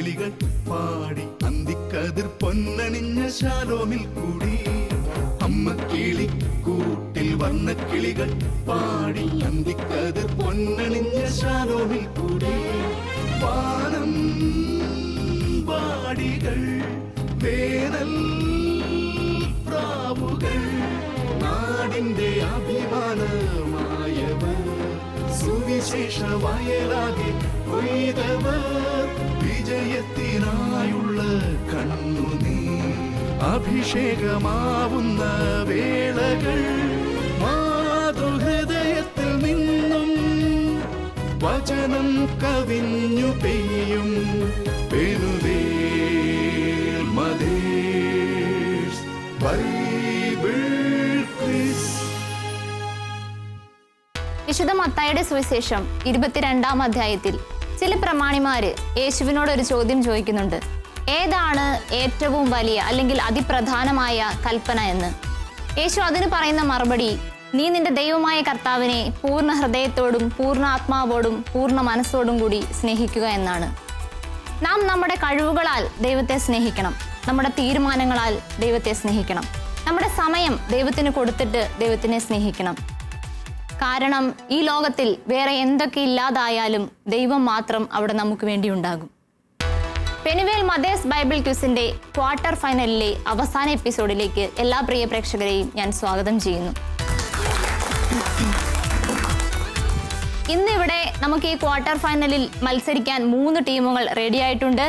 കിളികൾ പാടി അന്തിക്കതിർ പൊന്നണിഞ്ഞ ശാലോമിൽ കൂടി. അമ്മ കിളി കൂട്ടിൽ വർണ്ണ കിളികൾ പാടി അന്തിക്കതിർ പൊന്നണിഞ്ഞ ശാലോമിൽ കൂടി. വാനം വാടികൾ വേനൽ പ്രാവുകൾ നാടിന്റെ അഭിമാനമായവർ സുവിശേഷ വയലാകെ കൊയ്തവർ വിജയത്തിനായുള്ള കണ്ണുനീർ അഭിഷേകമാവുന്ന വേളകൾ മാതൃഹൃദയത്തിൽ നിന്നും വചനം കവിഞ്ഞു പെയ്യും പെരുവേൽ മദേഴ്സ് ബൈബിൾ ക്വിസ്. വിശുദ്ധ മത്തായിയുടെ സുവിശേഷം 22-ാം അധ്യായത്തിൽ ചില പ്രമാണിമാര് യേശുവിനോട് ഒരു ചോദ്യം ചോദിക്കുന്നുണ്ട്. ഏതാണ് ഏറ്റവും വലിയ അല്ലെങ്കിൽ അതിപ്രധാനമായ കൽപ്പന എന്ന്. യേശു അതിന് പറയുന്ന മറുപടി, നീ നിന്റെ ദൈവമായ കർത്താവിനെ പൂർണ്ണ ഹൃദയത്തോടും പൂർണ്ണ ആത്മാവോടും പൂർണ്ണ മനസ്സോടും കൂടി സ്നേഹിക്കുക എന്നാണ്. നാം നമ്മുടെ കഴിവുകളാൽ ദൈവത്തെ സ്നേഹിക്കണം, നമ്മുടെ തീരുമാനങ്ങളാൽ ദൈവത്തെ സ്നേഹിക്കണം, നമ്മുടെ സമയം ദൈവത്തിന് കൊടുത്തിട്ട് ദൈവത്തിനെ സ്നേഹിക്കണം. കാരണം ഈ ലോകത്തിൽ വേറെ എന്തൊക്കെ ഇല്ലാതായാലും ദൈവം മാത്രം അവിടെ നമുക്ക് വേണ്ടി ഉണ്ടാകും. പെനുവേൽ മദേഴ്സ് ബൈബിൾ ക്വിസിന്റെ ക്വാർട്ടർ ഫൈനലിലെ അവസാന എപ്പിസോഡിലേക്ക് എല്ലാ പ്രിയ പ്രേക്ഷകരെയും ഞാൻ സ്വാഗതം ചെയ്യുന്നു. ഇന്നിവിടെ നമുക്ക് ഈ ക്വാർട്ടർ ഫൈനലിൽ മത്സരിക്കാൻ 3 ടീമുകൾ റെഡി ആയിട്ടുണ്ട്.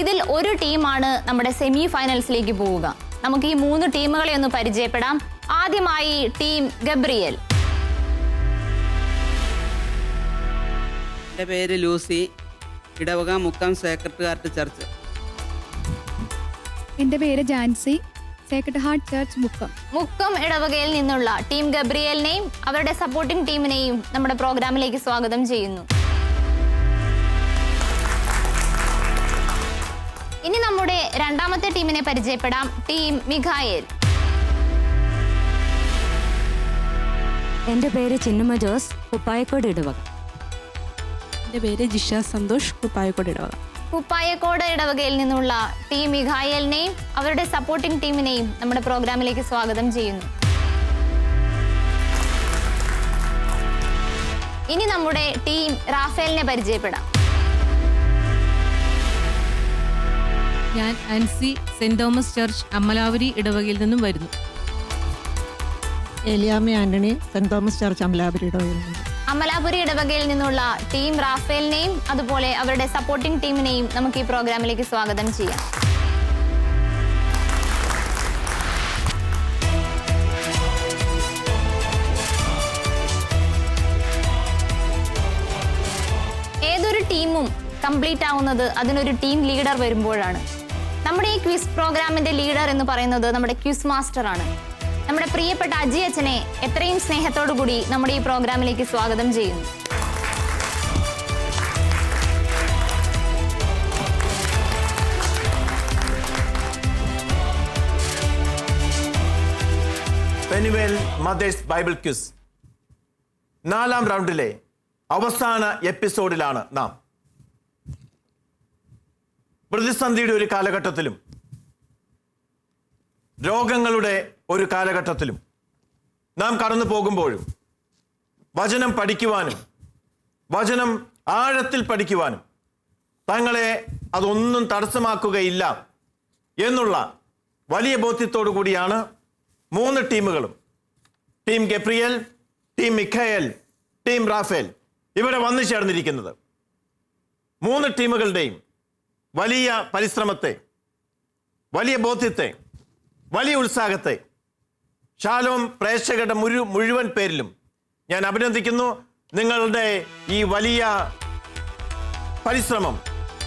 ഇതിൽ ഒരു ടീമാണ് നമ്മുടെ സെമി ഫൈനൽസിലേക്ക് പോവുക. നമുക്ക് ഈ 3 ടീമുകളെ ഒന്ന് പരിചയപ്പെടാം. ആദ്യമായി ടീം ഗബ്രിയേൽ. എൻ്റെ പേര് ലൂസി, ഇടവക മുക്കം സേക്രട്ട് ഹാർട്ട് ചർച്ച്. എൻ്റെ പേര് Jancy, sacred heart church Mukkam. Mukkam ഇടവകയിൽ നിന്നുള്ള ടീം ഗബ്രിയേലിനെയും അവരുടെ സപ്പോർട്ടിംഗ് ടീമിനെയും നമ്മുടെ പ്രോഗ്രാമിലേക്ക് സ്വാഗതം ചെയ്യുന്നു. ഇനി നമ്മുടെ രണ്ടാമത്തെ ടീമിനെ പരിചയപ്പെടാം. Team Michael. എൻ്റെ പേര് ചിന്നുമ ജോസ്, കുപ്പായക്കോട് ഇടവക. എൻ്റെ പേര് ജിഷ സന്തോഷ്, കുപ്പായക്കോട് ഇടവക. കുപ്പായക്കോട് ഇടവകയിൽ നിന്നുള്ള ടീം മിഖായേലിനെയും അവരുടെ സപ്പോർട്ടിംഗ് ടീമിനെയും നമ്മുടെ പ്രോഗ്രാമിലേക്ക് സ്വാഗതം ചെയ്യുന്നു. ഇനി നമ്മുടെ ടീം റാഫേലിനെ പരിചയപ്പെടാം. ഞാൻ Ansi, saint Thomas church Amalapuri ഇടവകയിൽ നിന്നും വരുന്നു. Eliyamma Antony, saint Thomas church Amalapuri ഇടവകയിൽ നിന്നും. അമലാപുരി ഇടവകയിൽ നിന്നുള്ള ടീം റാഫേലിനെയും അതുപോലെ അവരുടെ സപ്പോർട്ടിംഗ് ടീമിനെയും നമുക്ക് ഈ പ്രോഗ്രാമിലേക്ക് സ്വാഗതം ചെയ്യാം. ഏതൊരു ടീമും കംപ്ലീറ്റ് ആവുന്നത് അതിനൊരു ടീം ലീഡർ വരുമ്പോഴാണ്. നമ്മുടെ ഈ ക്വിസ് പ്രോഗ്രാമിന്റെ ലീഡർ എന്ന് പറയുന്നത് നമ്മുടെ ക്വിസ് മാസ്റ്റർ ആണ്. നമ്മുടെ പ്രിയപ്പെട്ട അജി അച്ഛനെ എത്രയും സ്നേഹത്തോടു കൂടി നമ്മുടെ ഈ പ്രോഗ്രാമിലേക്ക് സ്വാഗതം ചെയ്യുന്നു. പെനുവേൽ മദേഴ്സ് ബൈബിൾ ക്വിസ് 4-ാം റൗണ്ടിലെ അവസാന എപ്പിസോഡിലാണ് നാം. പ്രതിസന്ധിയുടെ ഒരു കാലഘട്ടത്തിലും രോഗങ്ങളുടെ ഒരു കാലഘട്ടത്തിലും നാം കടന്നു പോകുമ്പോഴും വചനം പഠിക്കുവാനും വചനം ആഴത്തിൽ പഠിക്കുവാനും തങ്ങളെ അതൊന്നും തടസ്സമാക്കുകയില്ല എന്നുള്ള വലിയ ബോധ്യത്തോടു കൂടിയാണ് 3 ടീമുകളും, team Gabriel, team Michael, team Raphael ഇവിടെ വന്നു ചേർന്നിരിക്കുന്നത്. 3 ടീമുകളുടെയും വലിയ പരിശ്രമത്തെ, വലിയ ബോധ്യത്തെ, വലിയ ഉത്സാഹത്തെ ഷാലോം പ്രേക്ഷകരുടെ മുഴുവൻ പേരിലും ഞാൻ അഭിനന്ദിക്കുന്നു. നിങ്ങളുടെ ഈ വലിയ പരിശ്രമം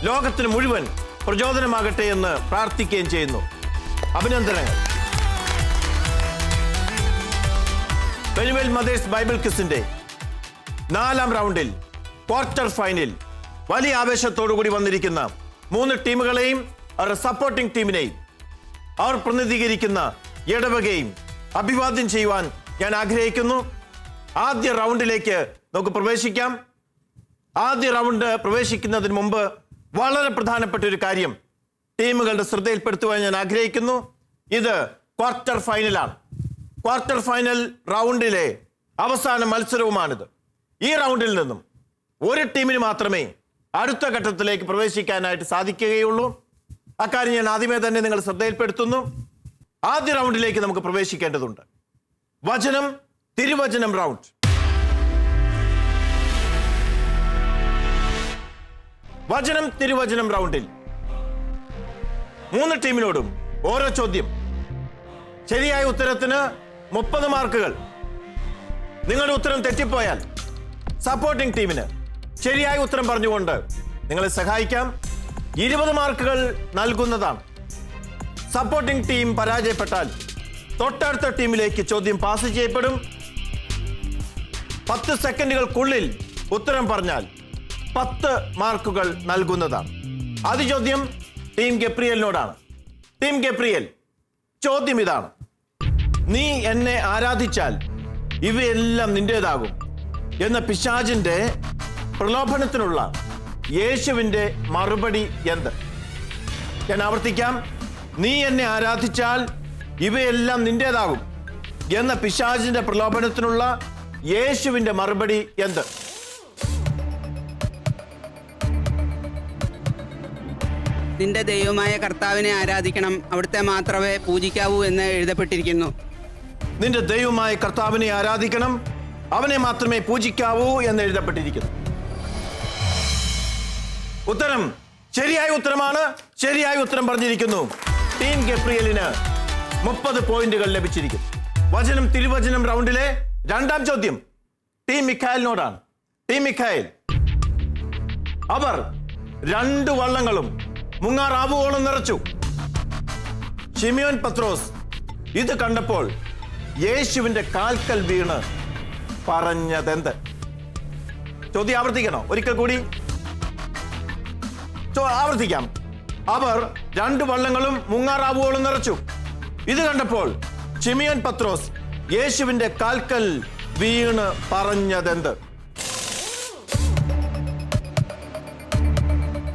ലോകത്തിന് മുഴുവൻ പ്രചോദനമാകട്ടെ എന്ന് പ്രാർത്ഥിക്കുകയും ചെയ്യുന്നു. അഭിനന്ദനങ്ങൾ. പെനുവേൽ മദേഴ്സ് ബൈബിൾ ക്വിസിന്റെ 4-ാം റൗണ്ടിൽ ക്വാർട്ടർ ഫൈനൽ വലിയ ആവേശത്തോടു കൂടി വന്നിരിക്കുന്ന 3 ടീമുകളെയും അവരുടെ സപ്പോർട്ടിംഗ് ടീമിനെയും അവർ പ്രതിനിധീകരിക്കുന്ന ഇടവകയും അഭിവാദ്യം ചെയ്യുവാൻ ഞാൻ ആഗ്രഹിക്കുന്നു. ആദ്യ റൗണ്ടിലേക്ക് നമുക്ക് പ്രവേശിക്കാം. ആദ്യ റൗണ്ട് പ്രവേശിക്കുന്നതിന് മുമ്പ് വളരെ പ്രധാനപ്പെട്ട ഒരു കാര്യം ടീമുകളുടെ ശ്രദ്ധയിൽപ്പെടുത്തുവാൻ ഞാൻ ആഗ്രഹിക്കുന്നു. ഇത് ക്വാർട്ടർ ഫൈനലാണ്. ക്വാർട്ടർ ഫൈനൽ റൗണ്ടിലെ അവസാന മത്സരവുമാണിത്. ഈ റൗണ്ടിൽ നിന്നും ഒരു ടീമിന് മാത്രമേ അടുത്ത ഘട്ടത്തിലേക്ക് പ്രവേശിക്കാനായിട്ട് സാധിക്കുകയുള്ളൂ. അക്കാര്യം ഞാൻ ആദ്യമേ തന്നെ നിങ്ങൾ ശ്രദ്ധയിൽപ്പെടുത്തുന്നു. ആദ്യ റൗണ്ടിലേക്ക് നമുക്ക് പ്രവേശിക്കേണ്ടതുണ്ട്. വചനം തിരുവചനം റൗണ്ട്. വചനം തിരുവചനം റൗണ്ടിൽ 3 ടീമിനോടും ഓരോ ചോദ്യം. ശരിയായ ഉത്തരത്തിന് 30 മാർക്കുകൾ. നിങ്ങളുടെ ഉത്തരം തെറ്റിപ്പോയാൽ സപ്പോർട്ടിംഗ് ടീമിന് ശരിയായ ഉത്തരം പറഞ്ഞുകൊണ്ട് നിങ്ങളെ സഹായിക്കാം. 20 മാർക്കുകൾ നൽകുന്നതാണ്. സപ്പോർട്ടിംഗ് ടീം പരാജയപ്പെട്ടാൽ തൊട്ടടുത്ത ടീമിലേക്ക് ചോദ്യം പാസ് ചെയ്യപ്പെടും. 10 സെക്കൻഡുകൾക്കുള്ളിൽ ഉത്തരം പറഞ്ഞാൽ 10 മാർക്കുകൾ നൽകുന്നതാണ്. ആദ്യ ചോദ്യം ടീം ഗബ്രിയലിനോടാണ്. ടീം ഗബ്രിയൽ, ചോദ്യം ഇതാണ്: നീ എന്നെ ആരാധിച്ചാൽ ഇവയെല്ലാം നിന്റേതാകും എന്ന പിശാചിന്റെ പ്രലോഭനത്തിനുള്ള യേശുവിന്റെ മറുപടി എന്ത്? ഞാൻ ആവർത്തിക്കാം. നീ എന്നെ ആരാധിച്ചാൽ ഇവയെല്ലാം നിന്റേതാകും എന്ന പിശാചിന്റെ പ്രലോഭനത്തിനുള്ള യേശുവിന്റെ മറുപടി എന്ത്? നിന്റെ ദൈവമായ കർത്താവിനെ ആരാധിക്കണം, അവിടുത്തെ മാത്രമേ പൂജിക്കാവൂ എന്ന് എഴുതപ്പെട്ടിരിക്കുന്നു. നിന്റെ ദൈവമായ കർത്താവിനെ ആരാധിക്കണം, അവനെ മാത്രമേ പൂജിക്കാവൂ എന്ന് എഴുതപ്പെട്ടിരിക്കുന്നു. ഉത്തരം ശരിയായ ഉത്തരമാണ്. ശരിയായ ഉത്തരം പറഞ്ഞിരിക്കുന്നു. ടീം ഗബ്രിയലിന് 30 പോയിന്റുകൾ ലഭിച്ചിരിക്കും. വചനം തിരുവചനം റൗണ്ടിലെ രണ്ടാം ചോദ്യം ടീം മിഖായലിനോടാണ്. ടീം മിഖായൽ, അവർ 2 വള്ളങ്ങളും മുങ്ങാറാവുകോളം നിറച്ചു. ശിമിയോൻ പത്രോസ് ഇത് കണ്ടപ്പോൾ യേശുവിന്റെ കാൽക്കൽ വീണ് പറഞ്ഞതെന്ത്? ചോദ്യം ആവർത്തിക്കണോ? ഒരിക്കൽ കൂടി ആവർത്തിക്കാം. അവർ 2 വള്ളങ്ങളും മുങ്ങാറാവുകോളം നിറച്ചു. ഇത് കണ്ടപ്പോൾ ശിമിയോൻ പത്രോസ് യേശുവിന്റെ കാൽക്കൽ വീണ് പറഞ്ഞതെന്ത്?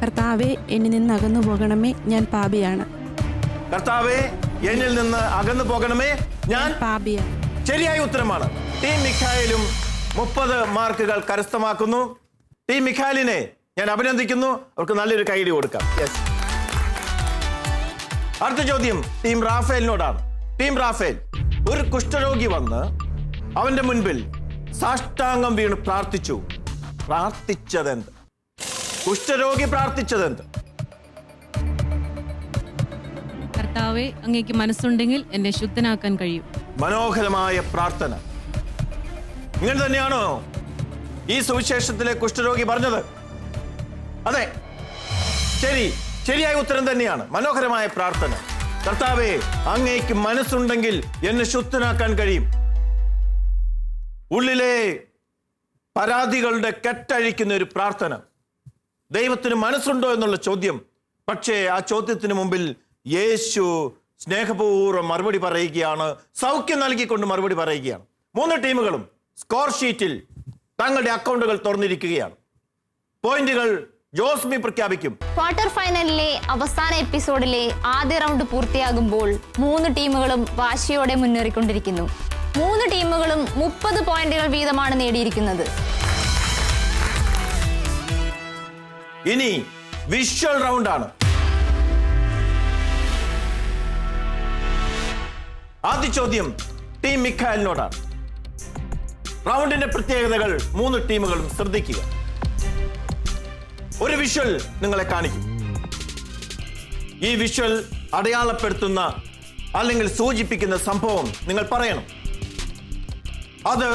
കർത്താവെ, എന്നിൽ നിന്ന് അകന്നു പോകണമേ, ഞാൻ പാപിയാണ്. കർത്താവെ, എന്നിൽ നിന്ന് അകന്നു പോകണമേ, ഞാൻ പാപിയാണ്. ശരിയായ ഉത്തരമാണ്. ടീം മിഖായലും 30 മാർക്കുകൾ കരസ്ഥമാക്കുന്നു. ടീം മിഖായലിനെ ഞാൻ അഭിനന്ദിക്കുന്നു. അവർക്ക് നല്ലൊരു കൈയടി കൊടുക്കാം. യെസ്. അടുത്ത ചോദ്യം ടീം റാഫേലിനോടാണ്. ടീം റാഫേൽ, ഒരു കുഷ്ഠരോഗി വന്ന് അവന്റെ മുൻപിൽ സാഷ്ടാംഗം വീണ് പ്രാർത്ഥിച്ചു. പ്രാർത്ഥിച്ചതെന്ത്? കുഷ്ഠരോഗി പ്രാർത്ഥിച്ചതെന്ത്? കർത്താവെ, അങ്ങേക്ക് മനസ്സുണ്ടെങ്കിൽ എന്നെ ശുദ്ധനാക്കാൻ കഴിയും. മനോഹരമായ പ്രാർത്ഥന. ഇങ്ങനെ തന്നെയാണോ ഈ സുവിശേഷത്തിലെ കുഷ്ഠരോഗി പറഞ്ഞത്? അതെ, ശരിയായ ഉത്തരം തന്നെയാണ്. മനോഹരമായ പ്രാർത്ഥന. കർത്താവേ, അങ്ങേക്ക് മനസ്സുണ്ടെങ്കിൽ എന്നെ ശുദ്ധനാക്കാൻ കഴിയും. ഉള്ളിലെ പരാതികളുടെ കെട്ടഴിക്കുന്ന ഒരു പ്രാർത്ഥന. ദൈവത്തിന് മനസ്സുണ്ടോ എന്നുള്ള ചോദ്യം. പക്ഷേ ആ ചോദ്യത്തിന് മുമ്പിൽ യേശു സ്നേഹപൂർവ്വം മറുപടി പറയുകയാണ്. സൗഖ്യം നൽകിക്കൊണ്ട് മറുപടി പറയുകയാണ്. 3 ടീമുകളും സ്കോർ ഷീറ്റിൽ തങ്ങളുടെ അക്കൗണ്ടുകൾ തുറന്നിരിക്കുകയാണ്. പോയിന്റുകൾ ജോസ്മി പ്രഖ്യാപിക്കും. ക്വാർട്ടർ ഫൈനലിലെ അവസാന എപ്പിസോഡിലെ ആദ്യ റൗണ്ട് പൂർത്തിയാകുമ്പോൾ 3 ടീമുകളും വാശിയോടെ മുന്നേറിക്കൊണ്ടിരിക്കുന്നു. 3 ടീമുകളും 30 പോയിന്റുകൾ വീതമാണ് നേടിയിരിക്കുന്നത്. ഇനി വിഷ്വൽ റൗണ്ടാണ്. ആദ്യ ചോദ്യം ടീം മിഖായലിനോടാണ്. റൗണ്ടിന്റെ പ്രത്യേകതകൾ 3 ടീമുകളും ശ്രദ്ധിക്കുക. ഒരു വിഷ്വൽ നിങ്ങളെ കാണിക്കും. ഈ വിഷ്വൽ അടയാളപ്പെടുത്തുന്ന അല്ലെങ്കിൽ സൂചിപ്പിക്കുന്ന സംഭവം നിങ്ങൾ പറയണം. അത്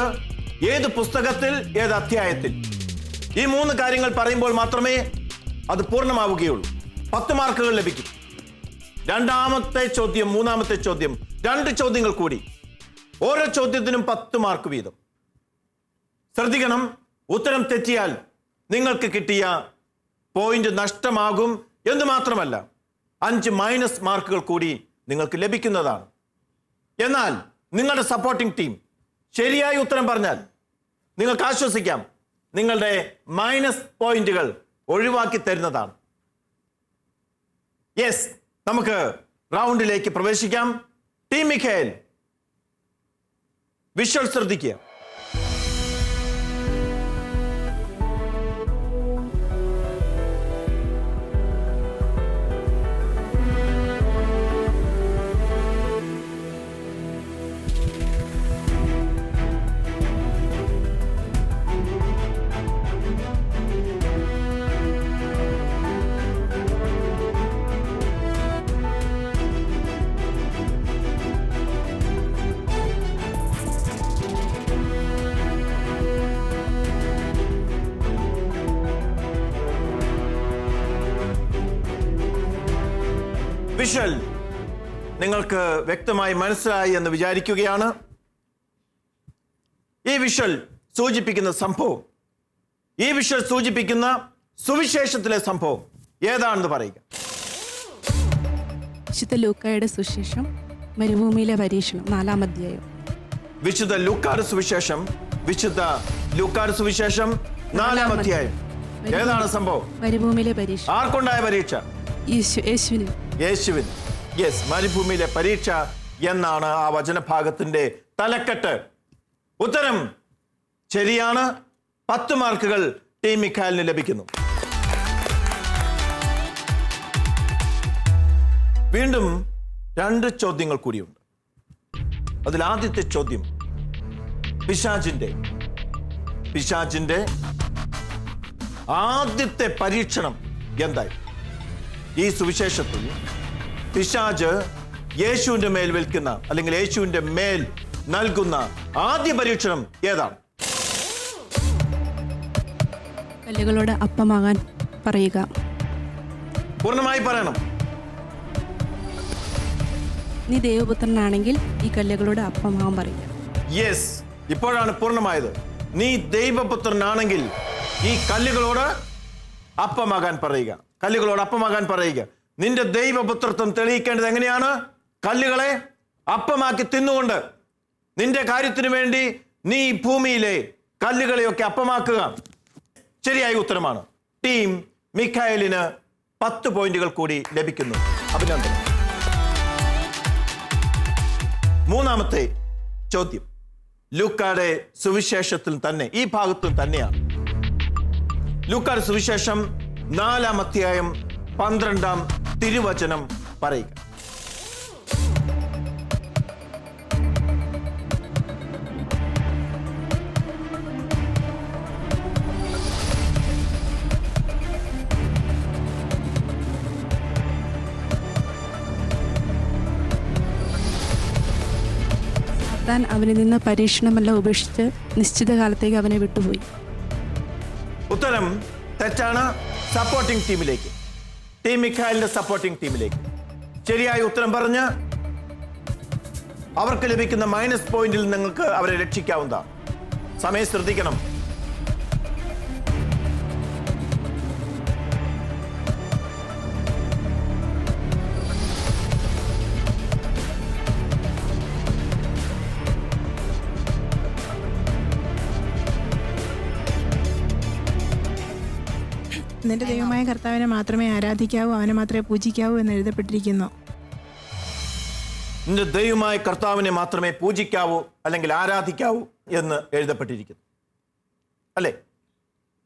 ഏത് പുസ്തകത്തിൽ, ഏത് അധ്യായത്തിൽ. ഈ 3 കാര്യങ്ങൾ പറയുമ്പോൾ മാത്രമേ അത് പൂർണ്ണമാവുകയുള്ളൂ. 10 മാർക്കുകൾ ലഭിക്കും. രണ്ടാമത്തെ ചോദ്യം, മൂന്നാമത്തെ ചോദ്യം, 2 ചോദ്യങ്ങൾ കൂടി. ഓരോ ചോദ്യത്തിനും 10 മാർക്ക് വീതം. ശ്രദ്ധിക്കണം, ഉത്തരം തെറ്റിയാൽ നിങ്ങൾക്ക് കിട്ടിയ പോയിന്റ് നഷ്ടമാകും എന്ന് മാത്രമല്ല 5 മൈനസ് മാർക്കുകൾ കൂടി നിങ്ങൾക്ക് ലഭിക്കുന്നതാണ്. എന്നാൽ നിങ്ങളുടെ സപ്പോർട്ടിംഗ് ടീം ശരിയായ ഉത്തരം പറഞ്ഞാൽ നിങ്ങൾക്ക് ആശ്വസിക്കാം, നിങ്ങളുടെ മൈനസ് പോയിന്റുകൾ ഒഴിവാക്കി തരുന്നതാണ്. യെസ്, നമുക്ക് റൗണ്ടിലേക്ക് പ്രവേശിക്കാം. ടീം മിഖായേൽ, വിഷ്വൽ ശ്രദ്ധിക്കുക. വിഷ്വൽ നിങ്ങൾക്ക് വ്യക്തമായി മനസ്സിലായി എന്ന് വിചാരിക്കുകയാണ്. ഈ വിഷ്വൽ സൂചിപ്പിക്കുന്ന സംഭവം, ഈ വിഷ്വൽ സൂചിപ്പിക്കുന്ന സുവിശേഷത്തിലെ സംഭവം ഏതാണെന്ന് പറയുക. വിശുദ്ധ ലൂക്കായുടെ സുവിശേഷം മരുഭൂമിയിലെ പരീക്ഷണം 4-ാം അധ്യായം. വിശുദ്ധ ലൂക്കായുടെ സുവിശേഷം, വിശുദ്ധ ലൂക്കായുടെ സുവിശേഷം 4-ാം അധ്യായം. ഏതാണ് സംഭവം? മരുഭൂമിയിലെ പരീക്ഷ. ആർക്കുണ്ടായ പരീക്ഷ? യേശുവിന്. യേശുവിന്. യെസ്, മരുഭൂമിയിലെ പരീക്ഷ എന്നാണ് ആ വചനഭാഗത്തിന്റെ തലക്കെട്ട്. ഉത്തരം ശരിയാണ്. 10 മാർക്കുകൾ ടീം മിഖായേലിന് ലഭിക്കുന്നു. വീണ്ടും 2 ചോദ്യങ്ങൾ കൂടിയുണ്ട്. അതിൽ ആദ്യത്തെ ചോദ്യം പിശാചിന്റെ ആദ്യത്തെ പരീക്ഷണം എന്തായി? ഈ സുവിശേഷത്തിൽ പിശാച് യേശുവിന്റെ മേൽ വിൽക്കുന്ന അല്ലെങ്കിൽ യേശുവിന്റെ മേൽ നൽകുന്ന ആദ്യ പരീക്ഷണം ഏതാണ്? കല്ലുകളോട് അപ്പമാകാൻ പറയുക. പൂർണ്ണമായി പറയണം. നീ ദൈവപുത്രനാണെങ്കിൽ ഈ കല്ലുകളോട് അപ്പമാകാൻ പറയുക. യെസ്, ഇപ്പോഴാണ് പൂർണ്ണമായത്. നീ ദൈവപുത്രനാണെങ്കിൽ ഈ കല്ലുകളോട് അപ്പമാകാൻ പറയുക. കല്ലുകളോട് അപ്പമാകാൻ പറയുക. നിന്റെ ദൈവപുത്രത്വം തെളിയിക്കേണ്ടത് എങ്ങനെയാണ്? കല്ലുകളെ അപ്പമാക്കി തിന്നുകൊണ്ട്. നിന്റെ കാര്യത്തിന് വേണ്ടി നീ ഭൂമിയിലെ കല്ലുകളെയൊക്കെ അപ്പമാക്കുക. ശരിയായ ഉത്തരമാണ്. ടീം മിഖായേലിന് 10 പോയിന്റുകൾ കൂടി ലഭിക്കുന്നു. അഭിനന്ദനം. മൂന്നാമത്തെ ചോദ്യം ലൂക്കായുടെ സുവിശേഷത്തിൽ തന്നെ, ഈ ഭാഗത്തും തന്നെയാണ്. ലൂക്കായുടെ സുവിശേഷം 4-ാം അധ്യായം 12-ാം തിരുവചനം പറയുക. താൻ അവനിൽ നിന്ന് പരീക്ഷണമെല്ലാം ഉപേക്ഷിച്ച് നിശ്ചിത കാലത്തേക്ക് അവനെ വിട്ടുപോയി. ഉത്തരം തെറ്റാണ്. സപ്പോർട്ടിംഗ് ടീമിലേക്ക്, ടീം മിഖായേലിന്റെ സപ്പോർട്ടിംഗ് ടീമിലേക്ക് ശരിയായ ഉത്തരം പറഞ്ഞ് അവർക്ക് ലഭിക്കുന്ന മൈനസ് പോയിന്റിൽ നിങ്ങൾക്ക് അവരെ രക്ഷിക്കാവുന്നതാണ്. സമയം ശ്രദ്ധിക്കണം. നിന്റെ ദൈവമായ കർത്താവിനെ മാത്രമേ ആരാധിക്കാവൂ, അവനെ മാത്രമേ പൂജിക്കാവൂ എന്ന് എഴുതപ്പെട്ടിരിക്കുന്നു. നിന്റെ ദൈവമായ കർത്താവിനെ മാത്രമേ പൂജിക്കാവൂ അല്ലെങ്കിൽ ആരാധിക്കാവൂ എന്ന് എഴുതപ്പെട്ടിരിക്കുന്നു, അല്ലേ?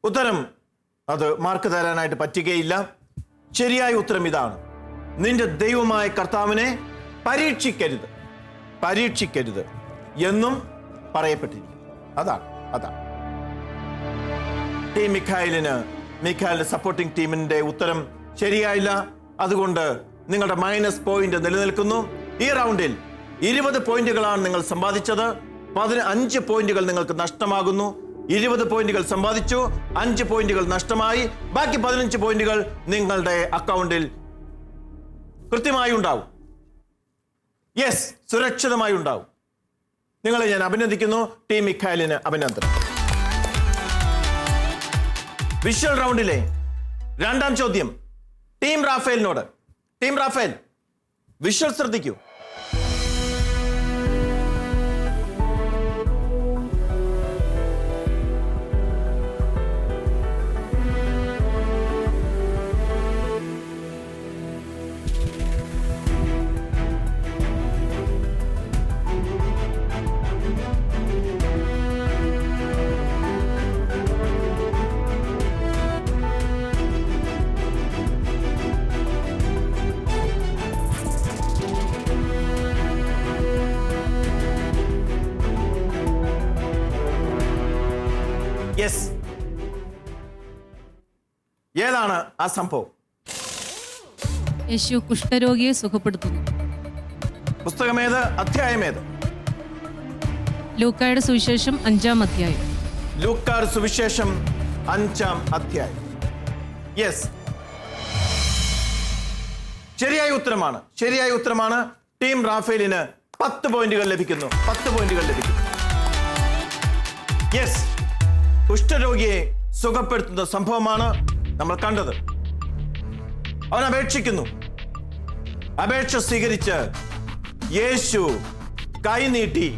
ഉത്തരം അത് മാർക്ക് തരാനായിട്ട് പറ്റുകയില്ല. ശരിയായ ഉത്തരം ഇതാണ്. നിന്റെ ദൈവമായ കർത്താവിനെ പരീക്ഷിക്കരുത് എന്നും പറയപ്പെട്ടിരിക്കുന്നു. അതാണ് ടീം മിഖായേലിന്റെ സപ്പോർട്ടിംഗ് ടീമിന്റെ ഉത്തരം ശരിയായില്ല. അതുകൊണ്ട് നിങ്ങളുടെ മൈനസ് പോയിന്റ് നിലനിൽക്കുന്നു. ഈ റൗണ്ടിൽ 20 പോയിന്റുകളാണ് നിങ്ങൾ സമ്പാദിച്ചത്. 15 പോയിന്റുകൾ നിങ്ങൾക്ക് നഷ്ടമാകുന്നു. 20 പോയിന്റുകൾ സമ്പാദിച്ചു, 5 പോയിന്റുകൾ നഷ്ടമായി. ബാക്കി 15 പോയിന്റുകൾ നിങ്ങളുടെ അക്കൗണ്ടിൽ കൃത്യമായി ഉണ്ടാവും. യെസ്, സുരക്ഷിതമായി ഉണ്ടാവും. നിങ്ങളെ ഞാൻ അഭിനന്ദിക്കുന്നു. ടീം മിഖായേലിന് അഭിനന്ദനം. വിഷ്വൽ റൗണ്ടിലെ 2-ാം ചോദ്യം ടീം റാഫേലിനോട്. ടീം റാഫേൽ, വിഷ്വൽ ശ്രദ്ധിക്കൂ. യെസ്, ഏതാണ് ആ സംഭവം? യേശു കുഷ്ഠരോഗിയെ സുഖപ്പെടുത്തുന്നു. പുസ്തകമേത്? അധ്യായമേത്? ലൂക്കായുടെ സുവിശേഷം 5-ാം അധ്യായം. ലൂക്കായുടെ സുവിശേഷം 5-ാം അധ്യായം. യെസ്, ശരിയായ ഉത്തരമാണ്. ശരിയായ ഉത്തരമാണ്. ടീം റാഫേലിന് 10 പോയിന്റുകൾ ലഭിക്കുന്നു. 10 പോയിന്റുകൾ ലഭിക്കുന്നു. യെസ്, കുഷ്ഠരോഗിയെ സുഖപ്പെടുത്തുന്ന സംഭവമാണ് നമ്മൾ കണ്ടത്. അവൻ അപേക്ഷിക്കുന്നു. അപേക്ഷ സ്വീകരിച്ച് യേശു കൈനീട്ടി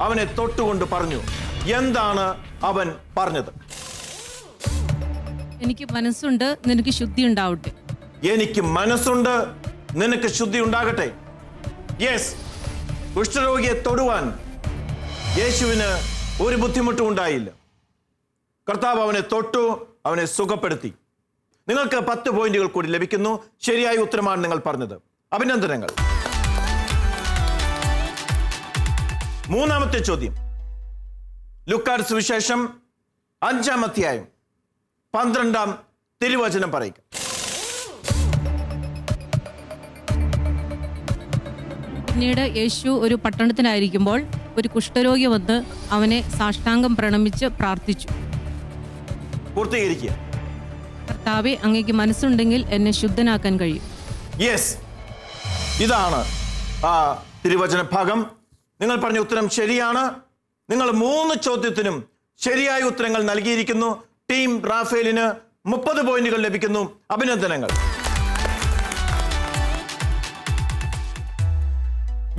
അവനെ തൊട്ടുകൊണ്ട് പറഞ്ഞു. എന്താണ് അവൻ പറഞ്ഞത്? എനിക്ക് മനസ്സുണ്ട്, നിനക്ക് ശുദ്ധി ഉണ്ടാവട്ടെ. എനിക്ക് മനസ്സുണ്ട്, നിനക്ക് ശുദ്ധി ഉണ്ടാകട്ടെ. യെസ്, കുഷ്ഠരോഗിയെ തൊടുവാൻ യേശുവിന് ഒരു ബുദ്ധിമുട്ടും ഉണ്ടായില്ല. കർത്താവ് അവനെ തൊട്ടു, അവനെ സുഖപ്പെടുത്തി. നിങ്ങൾക്ക് 10 പോയിന്റുകൾ കൂടി ലഭിക്കുന്നു. ശരിയായ ഉത്തരമാണ് നിങ്ങൾ പറഞ്ഞത്. അഭിനന്ദനങ്ങൾ. മൂന്നാമത്തെ ചോദ്യം. ലൂക്കായുടെ സുവിശേഷം 5-ാം അധ്യായം 12-ാം തിരുവചനം പറയുക. പിന്നീട് യേശു ഒരു പട്ടണത്തിലായിരിക്കുമ്പോൾ ഒരു കുഷ്ഠരോഗി വന്ന് അവനെ സാഷ്ടാംഗം പ്രണമിച്ച് പ്രാർത്ഥിച്ചു. പൂർത്തീകരിക്കുക. കർത്താവേ, അങ്ങേക്ക് മനസ്സുണ്ടെങ്കിൽ എന്നെ ശുദ്ധനാക്കാൻ കഴിയും. യെസ്, ഇതാണ് ആ തിരുവചന ഭാഗം. നിങ്ങൾ പറഞ്ഞ ഉത്തരം ശരിയാണ്. നിങ്ങൾ 3 ചോദ്യത്തിനും ശരിയായ ഉത്തരങ്ങൾ നൽകിയിരിക്കുന്നു. ടീം റാഫേലിന് 30 പോയിന്റുകൾ ലഭിക്കുന്നു. അഭിനന്ദനങ്ങൾ.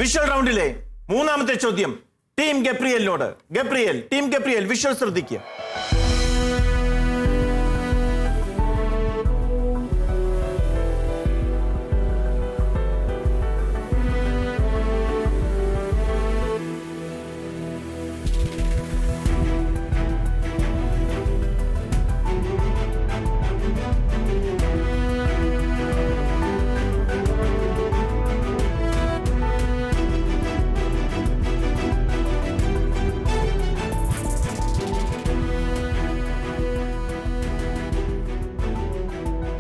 വിഷ്വൽ റൗണ്ടിലെ 3-ാമത്തെ ചോദ്യം ടീം ഗബ്രിയേലിനോട്. ടീം ഗബ്രിയേൽ വിഷ്വൽ ശ്രദ്ധിക്കുക.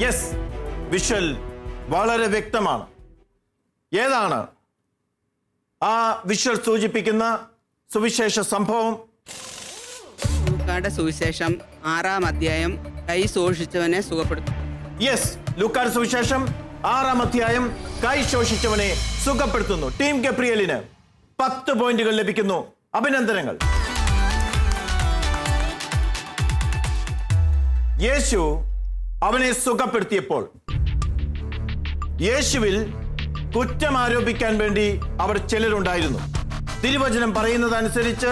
യെസ്, വിഷ്വൽ വളരെ വ്യക്തമാണ്. ഏതാണ് ആ വിഷ്വൽ സൂചിപ്പിക്കുന്ന സുവിശേഷ സംഭവം? ലൂക്കായുടെ സുവിശേഷം 6-ാം അധ്യായം കൈ ശോഷിച്ചവനെ സുഖപ്പെടുത്തും. യെസ്, ലൂക്കായുടെ സുവിശേഷം 6-ാം അധ്യായം കൈ ശോഷിച്ചവനെ സുഖപ്പെടുത്തുന്നു. ടീം ഗബ്രിയേലിന് 10 പോയിന്റുകൾ ലഭിക്കുന്നു. അഭിനന്ദനങ്ങൾ. യേശു അവനെ സുഖപ്പെടുത്തിയപ്പോൾ യേശുവിൽ കുറ്റം ആരോപിക്കാൻ വേണ്ടി അവർ ചിലരുണ്ടായിരുന്നു. തിരുവചനം പറയുന്നതനുസരിച്ച്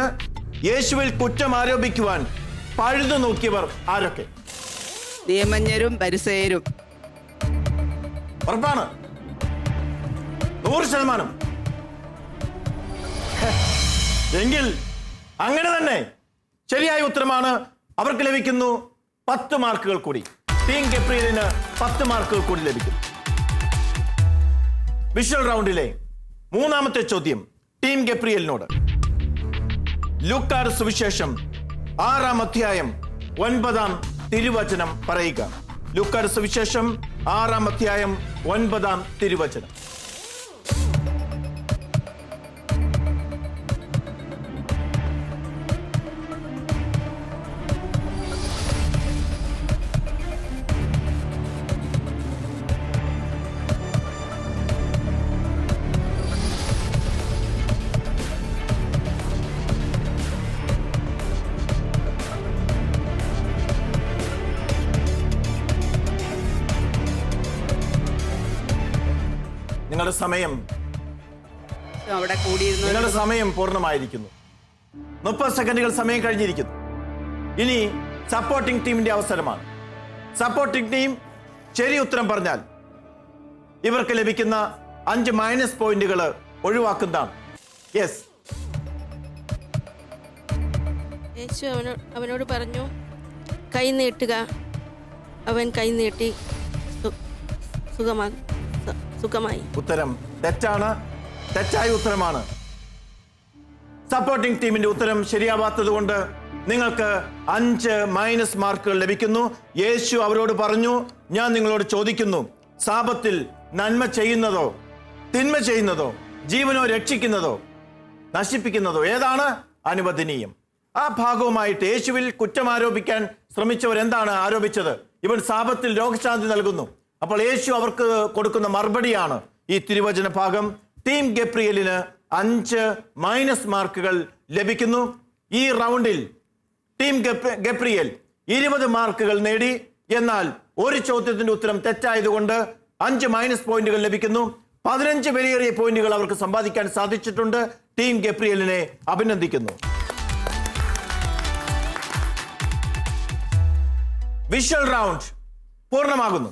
യേശുവിൽ കുറ്റം ആരോപിക്കുവാൻ പഴുതു നോക്കിയവർ ആരൊക്കെ? നിയമജ്ഞരും പരിസയരും. ഉറപ്പാണ്? 100%. എങ്കിൽ അങ്ങനെ തന്നെ ശരിയായ ഉത്തരമാണ്. അവർക്ക് ലഭിക്കുന്നു 10 മാർക്കുകൾ കൂടി. ടീം ഗബ്രിയേലിന് 10 മാർക്കുകൾ കൂടി ലഭിക്കും. വിഷ്വൽ റൗണ്ടിലെ 3-ാമത്തെ ചോദ്യം ടീം ഗബ്രിയേലിനോട്. ലൂക്കായുടെ സുവിശേഷം 6-ാം അധ്യായം 9-ാം തിരുവചനം പറയുക. ലൂക്കായുടെ സുവിശേഷം 6-ാം അധ്യായം 9-ാം തിരുവചനം. നിങ്ങളുടെ സമയം അവിടെ കൂടിയിരുന്ന നിങ്ങളുടെ സമയം പൂർണ്ണമായിരിക്കുന്നു. 30 സെക്കൻഡുകൾ സമയം കഴിഞ്ഞിരിക്കുന്നു. ഇനി സപ്പോർട്ടിംഗ് ടീമിന്റെ അവസരമാണ്. സപ്പോർട്ടിംഗ് ടീം ശരി ഉത്തരം പറഞ്ഞാൽ ഇവർക്ക് ലഭിക്കുന്ന 5 മൈനസ് പോയിന്റുകൾ ഒഴിവാക്കുന്നതാണ്. യെസ്, യേശു അവനോട് പറഞ്ഞു, കൈ നീട്ടുക. അവൻ കൈ നീട്ടി സുഖമായി. ഉത്തരം തെറ്റാണ്. തെറ്റായ ഉത്തരമാണ്. സപ്പോർട്ടിംഗ് ടീമിന്റെ ഉത്തരം ശരിയാവാത്തത് കൊണ്ട് നിങ്ങൾക്ക് 5 മൈനസ് മാർക്കുകൾ ലഭിക്കുന്നു. യേശു അവരോട് പറഞ്ഞു, ഞാൻ നിങ്ങളോട് ചോദിക്കുന്നു, സാപത്തിൽ നന്മ ചെയ്യുന്നതോ തിന്മ ചെയ്യുന്നതോ ജീവനോ രക്ഷിക്കുന്നതോ നശിപ്പിക്കുന്നതോ ഏതാണ് അനുവദനീയം? ആ ഭാഗവുമായിട്ട് യേശുവിൽ കുറ്റം ആരോപിക്കാൻ ശ്രമിച്ചവർ എന്താണ് ആരോപിച്ചത്? ഇവൻ സാപത്തിൽ രോഗശാന്തി നൽകുന്നു. അപ്പോൾ യേശു അവർക്ക് കൊടുക്കുന്ന മറുപടിയാണ് ഈ തിരുവചന ഭാഗം. ടീം ഗബ്രിയേലിന് 5 മൈനസ് മാർക്കുകൾ ലഭിക്കുന്നു. ഈ റൗണ്ടിൽ ടീം ഗബ്രിയേൽ 20 മാർക്കുകൾ നേടി. എന്നാൽ ഒരു ചോദ്യത്തിന്റെ ഉത്തരം തെറ്റായതുകൊണ്ട് 5 മൈനസ് പോയിന്റുകൾ ലഭിക്കുന്നു. 15 വിലയേറിയ പോയിന്റുകൾ അവർക്ക് സമ്പാദിക്കാൻ സാധിച്ചിട്ടുണ്ട്. ടീം ഗബ്രിയേലിനെ അഭിനന്ദിക്കുന്നു. വിഷ്വൽ റൗണ്ട് പൂർണ്ണമാകുന്നു.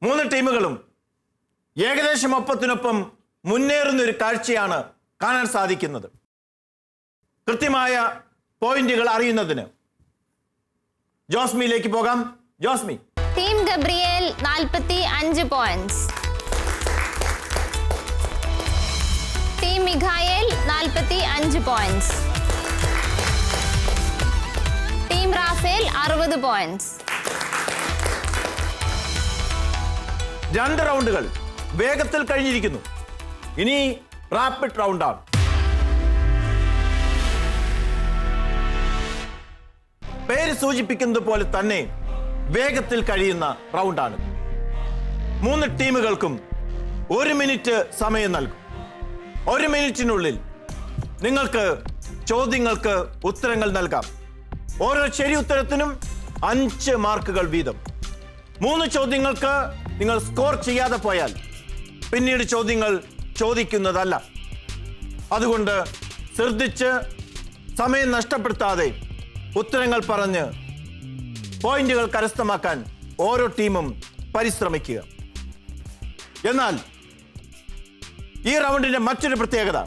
3 ടീമുകളും ഏകദേശം ഒപ്പത്തിനൊപ്പം മുന്നേറുന്ന ഒരു കാഴ്ചയാണ് കാണാൻ സാധിക്കുന്നത്. കൃത്യമായ പോയിന്റുകൾ അറിയുന്നതിന് ജോസ്മിയിലേക്ക് പോകാം. Josmi. Team Gabriel 45 points, team Mikhael 45 points, team Raphael 60 points. 2 റൗണ്ടുകൾ വേഗത്തിൽ കഴിഞ്ഞിരിക്കുന്നു. ഇനി റാപ്പിഡ് റൗണ്ടാണ്. പേര് സൂചിപ്പിക്കുന്നത് പോലെ തന്നെ വേഗത്തിൽ കഴിയുന്ന റൗണ്ടാണ്. 3 ടീമുകൾക്കും 1 മിനിറ്റ് സമയം നൽകും. 1 മിനിറ്റിനുള്ളിൽ നിങ്ങൾക്ക് ചോദ്യങ്ങൾക്ക് ഉത്തരങ്ങൾ നൽകാം. ഓരോ ശരി ഉത്തരത്തിനും 5 മാർക്കുകൾ വീതം. 3 ചോദ്യങ്ങൾക്ക് നിങ്ങൾ സ്കോർ ചെയ്യാതെ പോയാൽ പിന്നീട് ചോദ്യങ്ങൾ ചോദിക്കുന്നതല്ല. അതുകൊണ്ട് ശ്രദ്ധിച്ച് സമയം നഷ്ടപ്പെടുത്താതെ ഉത്തരങ്ങൾ പറഞ്ഞ് പോയിന്റുകൾ കരസ്ഥമാക്കാൻ ഓരോ ടീമും പരിശ്രമിക്കുക. എന്നാൽ ഈ റൗണ്ടിന്റെ മറ്റൊരു പ്രത്യേകത,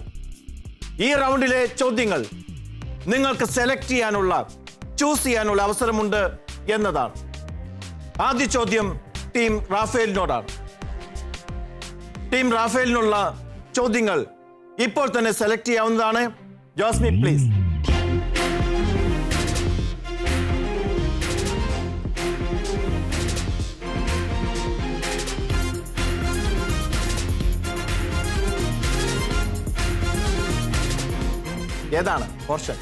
ഈ റൗണ്ടിലെ ചോദ്യങ്ങൾ നിങ്ങൾക്ക് സെലക്ട് ചെയ്യാനുള്ള, ചൂസ് ചെയ്യാനുള്ള അവസരമുണ്ട് എന്നതാണ്. ആദ്യ ചോദ്യം ടീം റാഫേലിനോടാണ്. ടീം റാഫേലിനുള്ള ചോദ്യങ്ങൾ ഇപ്പോൾ തന്നെ സെലക്ട് ചെയ്യാവുന്നതാണ്. ജോസ്മി പ്ലീസ്. ഏതാണ് പോർഷൻ?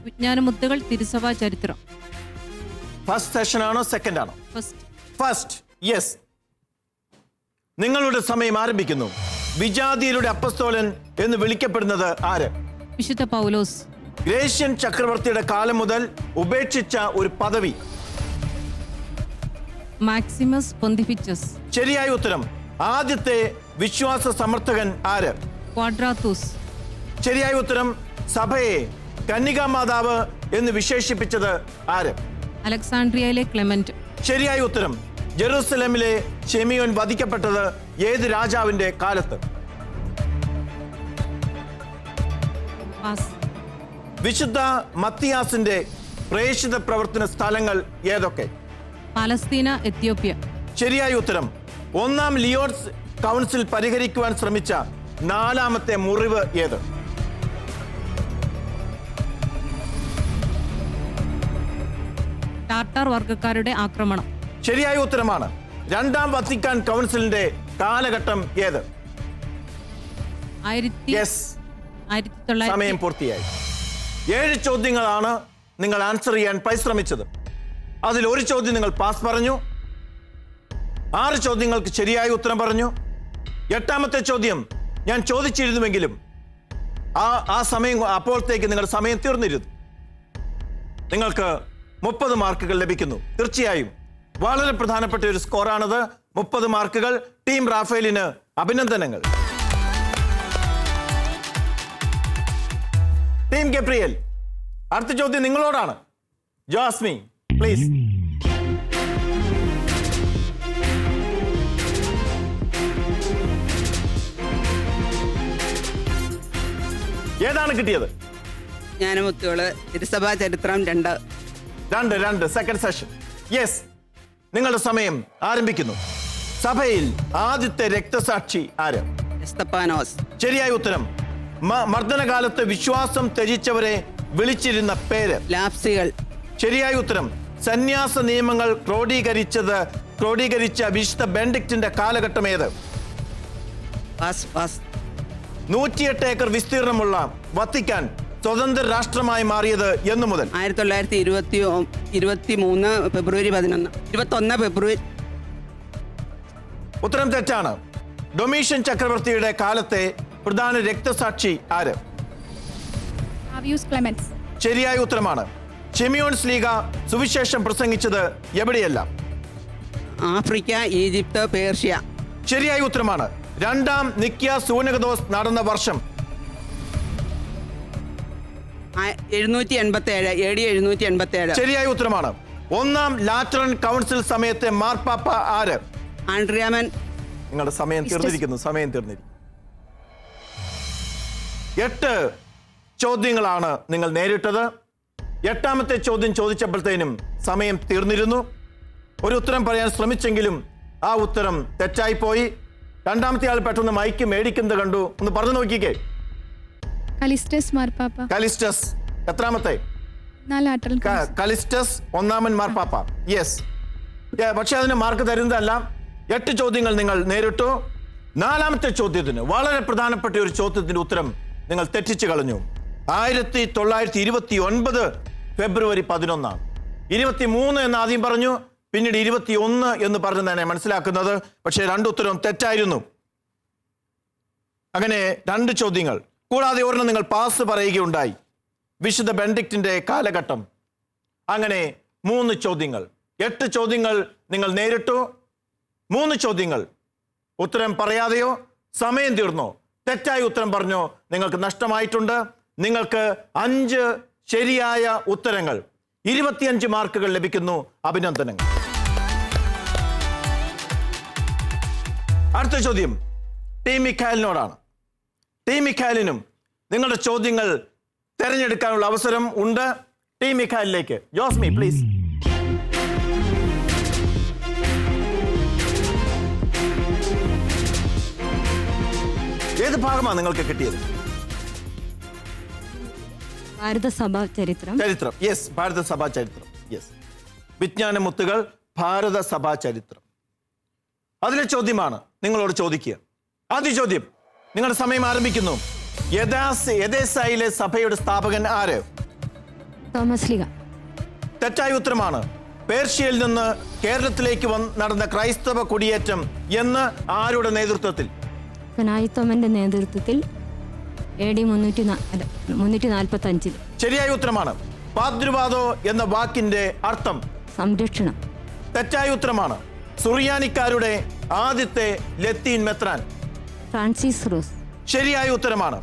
വിജ്ഞാനമുത്തുകൾ തിരുസഭാ ചരിത്രം. ഫസ്റ്റ് സെഷൻ ആണോ സെക്കൻഡ് ആണോ? ഫസ്റ്റ്. യെസ്. നിങ്ങളുടെ സമയം ആരംഭിക്കുന്നു. വിജാതിയരുടെ അപ്പസ്തോലൻ എന്ന് വിളിക്കപ്പെടുന്നത് ആര്? വിശുദ്ധ പൗലോസ്. ഗ്രേഷ്യൻ ചക്രവർത്തിയുടെ കാലം മുതൽ ഉപേക്ഷിച്ച ഒരു പദവി? മാക്സിമസ് പൊന്തിഫിക്കസ്. ശരിയായ ഉത്തരം. ആദ്യത്തെ വിശ്വാസ സമർത്ഥകൻ ആര്? ക്വാഡ്രാത്തൂസ്. ശരിയായ ഉത്തരം. സഭയെ കന്യകാ മാതാവ് എന്ന് വിശേഷിപ്പിച്ചത് ആര്? അലക്സാണ്ട്രിയയിലെ ക്ലെമന്റ്. ശരിയായ ഉത്തരം. ജെറൂസലേമിലെ ഷെമിയോൻ വധിക്കപ്പെട്ടത് ഏത് രാജാവിന്റെ കാലത്ത്? പാസ്. വിശുദ്ധ മത്തിയാസിന്റെ പ്രേക്ഷിത പ്രവർത്തന സ്ഥലങ്ങൾ ഏതൊക്കെ? പാലസ്തീന, എത്യോപ്യ. ശരിയായ ഉത്തരം. 1-ാം ലിയോഡ്സ് കൗൺസിൽ പരിഹരിക്കുവാൻ ശ്രമിച്ച 4ാമത്തെ മുറിവ് ഏത്? ടാർട്ടാർ വർഗക്കാരുടെ ആക്രമണം. ശരിയായ ഉത്തരമാണ്. 2-ാം വത്തിക്കാൻ കൗൺസിലിന്റെ കാലഘട്ടം ഏത്? 1900. സമയം പൂർത്തിയായി. 7 ചോദ്യങ്ങളാണ് നിങ്ങൾ ആൻസർ ചെയ്യാൻ പരിശ്രമിച്ചത്. അതിൽ ഒരു ചോദ്യം നിങ്ങൾ പാസ് പറഞ്ഞു. 6 ചോദ്യങ്ങൾക്ക് ശരിയായ ഉത്തരം പറഞ്ഞു. 8ാമത്തെ ചോദ്യം ഞാൻ ചോദിച്ചിരുന്നുവെങ്കിലും ആ സമയം അപ്പോഴത്തേക്ക് നിങ്ങളുടെ സമയം തീർന്നിരുന്നു. നിങ്ങൾക്ക് 30 മാർക്കുകൾ ലഭിക്കുന്നു. തീർച്ചയായും വളരെ പ്രധാനപ്പെട്ട ഒരു സ്കോറാണത്. 30 മാർക്കുകൾ. ടീം റാഫേലിന് അഭിനന്ദനങ്ങൾ. ടീം ഗബ്രിയേൽ, അടുത്ത ചോദ്യം നിങ്ങളോടാണ്. ജോസ്മി പ്ലീസ്. ഏതാണ് കിട്ടിയത്? ജ്ഞാനമുത്തുകള് തിരുസഭാ ചരിത്രം 2 സെക്കൻഡ് സെഷൻ. യെസ്. നിങ്ങളുടെ സമയം ആരംഭിക്കുന്നു. സഭയിൽ ആദ്യത്തെ രക്തസാക്ഷി ആര്? എസ്തപ്പാനോസ്. ശരിയായ ഉത്തരം. മർദ്ദനകാലത്ത് വിശ്വാസം ത്യജിച്ചവരെ വിളിച്ചിരുന്ന പേര്? ലാപ്സികൾ. ശരിയായ ഉത്തരം. സന്യാസ നിയമങ്ങൾ ക്രോഡീകരിച്ച വിശുദ്ധ ബെനഡിക്റ്റിന്റെ കാലഘട്ടം ഏത്? Pass pass. 108 ഏക്കർ വിസ്തീർണമുള്ള വത്തിക്കാൻ സ്വതന്ത്ര രാഷ്ട്രമായി മാറിയത് എന്നു മുതൽ? 1923 ഫെബ്രുവരി 11. 21 ഫെബ്രുവരി. ഉത്തരം തെറ്റാണ്. ഡൊമീഷ്യൻ ചക്രവർത്തിയുടെ കാലത്തെ പ്രധാന രക്തസാക്ഷി ആര്? ആവിയൂസ് ക്ലെമൻസ്. ശരിയായ ഉത്തരമാണ്. ഷിമിയോൻ സ്ലീഗ സുവിശേഷം പ്രസംഗിച്ചത് എവിടെയെല്ലാം? Africa, Egypt, Persia. ശരിയായ ഉത്തരമാണ്. രണ്ടാം നിക്യ സൂനകദോസ് നടന്ന വർഷം? 787 AD 787. ശരിയായ ഉത്തരമാണ്. ഒന്നാം ലാറ്ററൻ കൗൺസിൽ സമയത്തെ മാർപ്പാപ്പ ആര്? ആൻഡ്രിയാമൻ. നിങ്ങളുടെ സമയം തീർന്നിരിക്കുന്നു. 8 ചോദ്യങ്ങളാണ് നിങ്ങൾ നേരിട്ടത്. 8ാമത്തെ ചോദ്യം ചോദിച്ചപ്പോഴത്തേനും സമയം തീർന്നിരുന്നു. ഒരു ഉത്തരം പറയാൻ ശ്രമിച്ചെങ്കിലും ആ ഉത്തരം തെറ്റായിപ്പോയി. രണ്ടാമത്തെ ആൾ പെട്ടെന്ന് മൈക്ക് മേടിക്കുന്നത് കണ്ടു. ഒന്ന് പറഞ്ഞു നോക്കിക്കേ. കലിസ്റ്റസ് മാർപ്പാപ്പ. കലിസ്റ്റസ് എത്രാമത്തെ? Lateran council. കലിസ്റ്റസ് ഒന്നാമൻ മാർപ്പാപ്പ. യെസ്. പക്ഷെ അതിന് മാർക്ക് തരുന്നതല്ല. 8 ചോദ്യങ്ങൾ നിങ്ങൾ നേരിട്ടു. 4ാമത്തെ ചോദ്യത്തിന്, വളരെ പ്രധാനപ്പെട്ട ഒരു ചോദ്യത്തിന്റെ ഉത്തരം നിങ്ങൾ തെറ്റിച്ചു കളഞ്ഞു. 1929 ഫെബ്രുവരി 11. 23 എന്ന് ആദ്യം പറഞ്ഞു, പിന്നീട് 21 എന്ന് പറഞ്ഞതാണ് മനസ്സിലാക്കുന്നത്. പക്ഷേ 2 ഉത്തരവും തെറ്റായിരുന്നു. അങ്ങനെ 2 ചോദ്യങ്ങൾ കൂടാതെ ഒരെണ്ണം നിങ്ങൾ പാസ് പറയുകയുണ്ടായി. വിശുദ്ധ ബെനഡിക്റ്റിന്റെ കാലഘട്ടം. അങ്ങനെ 3 ചോദ്യങ്ങൾ. 8 ചോദ്യങ്ങൾ നിങ്ങൾ നേരിട്ടു. 3 ചോദ്യങ്ങൾ ഉത്തരം പറയാതെയോ സമയം തീർന്നോ തെറ്റായ ഉത്തരം പറഞ്ഞോ നിങ്ങൾക്ക് നഷ്ടമായിട്ടുണ്ട്. നിങ്ങൾക്ക് 5 ശരിയായ ഉത്തരങ്ങൾ, 25 മാർക്കുകൾ ലഭിക്കുന്നു. അഭിനന്ദനങ്ങൾ. അടുത്ത ചോദ്യം ടീം മിഖായലിനോടാണ്. ടീം മിഖായലിനും നിങ്ങളുടെ ചോദ്യങ്ങൾ തിരഞ്ഞെടുക്കാനുള്ള അവസരം ഉണ്ട്. ടീം മിഖായലിലേക്ക് ജോസ്മി പ്ലീസ്. ഏത് ഭാഗമാണ് നിങ്ങൾക്ക് കിട്ടിയത്? ഭാരതസഭാ ചരിത്രം. ചരിത്രം. യെസ്, ഭാരതസഭാ ചരിത്രം. യെസ്, വിജ്ഞാനമുത്തുകൾ ഭാരതസഭാ ചരിത്രം. അതിലെ ചോദ്യമാണ് നിങ്ങളോട് ചോദിക്കുക. ആദ്യ ചോദ്യം, നിങ്ങളുടെ സമയം ആരംഭിക്കുന്നു. എദേസയിലെ സഭയുടെ സ്ഥാപകൻ ആര്? തോമസ് ലീഗ. തെറ്റായ ഉത്തരമാണ്. പേർഷ്യയിൽ നിന്ന് കേരളത്തിലേക്ക് നടന്ന ക്രൈസ്തവ കുടിയേറ്റം എന്ന് ആരുടെ നേതൃത്വത്തിൽ? കനായിത്തോമന്റെ നേതൃത്വത്തിൽ AD 345. ശരിയായ ഉത്തരമാണ്. പാദ്രുവാദോ എന്ന വാക്കിന്റെ അർത്ഥം? സംരക്ഷണം. തെറ്റായ ഉത്തരമാണ്. സുറിയാനിക്കാരുടെ ആദ്യത്തെ ലത്തീൻ മെത്രാൻ? Francis rose. ശരിയായ ഉത്തരമാണ്.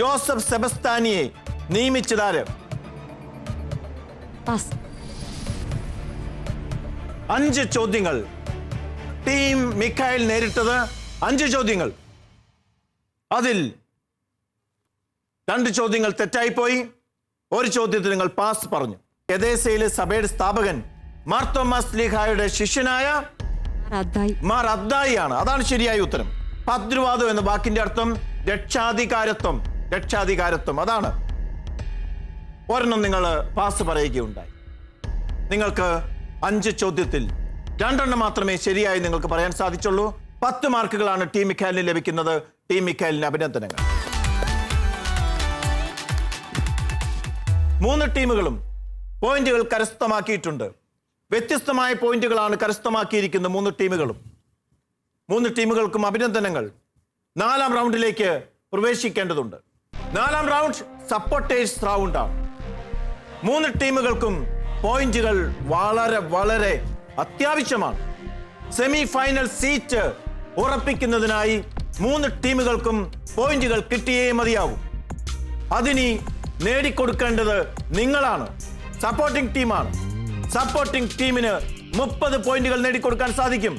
ജോസഫ് സെബസ്താനിയെ നിയമിച്ചതാര്? പാസ്. 5 ചോദ്യങ്ങൾ ടീം മിഖായൽ നേരിട്ടത്. 5 ചോദ്യങ്ങൾ. അതിൽ 2 ചോദ്യങ്ങൾ തെറ്റായിപ്പോയി. 1 ചോദ്യത്തിൽ നിങ്ങൾ പാസ് പറഞ്ഞു. എദേസയിലെ സഭയുടെ സ്ഥാപകൻ മാർത്തോമാ സ്ലീഹായുടെ ശിഷ്യനായ മാർ അദ്ദായി ആണ്. അതാണ് ശരിയായ ഉത്തരം. പാദ്രുവാദം എന്ന വാക്കിന്റെ അർത്ഥം രക്ഷാധികാരത്വം. രക്ഷാധികാരത്വം അതാണ്. ഒരെണ്ണം നിങ്ങൾ പാസ് പറയുകയുണ്ടായി. നിങ്ങൾക്ക് 5 ചോദ്യത്തിൽ 2 മാത്രമേ ശരിയായി നിങ്ങൾക്ക് പറയാൻ സാധിച്ചുള്ളൂ. 10 മാർക്കുകളാണ് ടീം മിഖായലിന് ലഭിക്കുന്നത്. ടീം മിഖായലിന് അഭിനന്ദനങ്ങൾ. 3 ടീമുകളും പോയിന്റുകൾ കരസ്ഥമാക്കിയിട്ടുണ്ട്. വ്യത്യസ്തമായ പോയിന്റുകളാണ് കരസ്ഥമാക്കിയിരിക്കുന്നത് 3 ടീമുകളും. 3 ടീമുകൾക്കും അഭിനന്ദനങ്ങൾ. 4ാം റൗണ്ടിലേക്ക് പ്രവേശിക്കേണ്ടതുണ്ട്. 4ാം റൗണ്ട് സപ്പോർട്ടേഴ്സ് റൗണ്ടാണ്. 3 ടീമുകൾക്കും പോയിന്റുകൾ വളരെ വളരെ അത്യാവശ്യമാണ്. സെമി ഫൈനൽ സീറ്റ് ഉറപ്പിക്കുന്നതിനായി 3 ടീമുകൾക്കും പോയിന്റുകൾ കിട്ടിയേ മതിയാകും. അതിനി നേടിക്കൊടുക്കേണ്ടത് നിങ്ങളാണ്. സപ്പോർട്ടിംഗ് ടീമാണ്. സപ്പോർട്ടിംഗ് ടീമിന് 30 പോയിന്റുകൾ നേടിക്കൊടുക്കാൻ സാധിക്കും.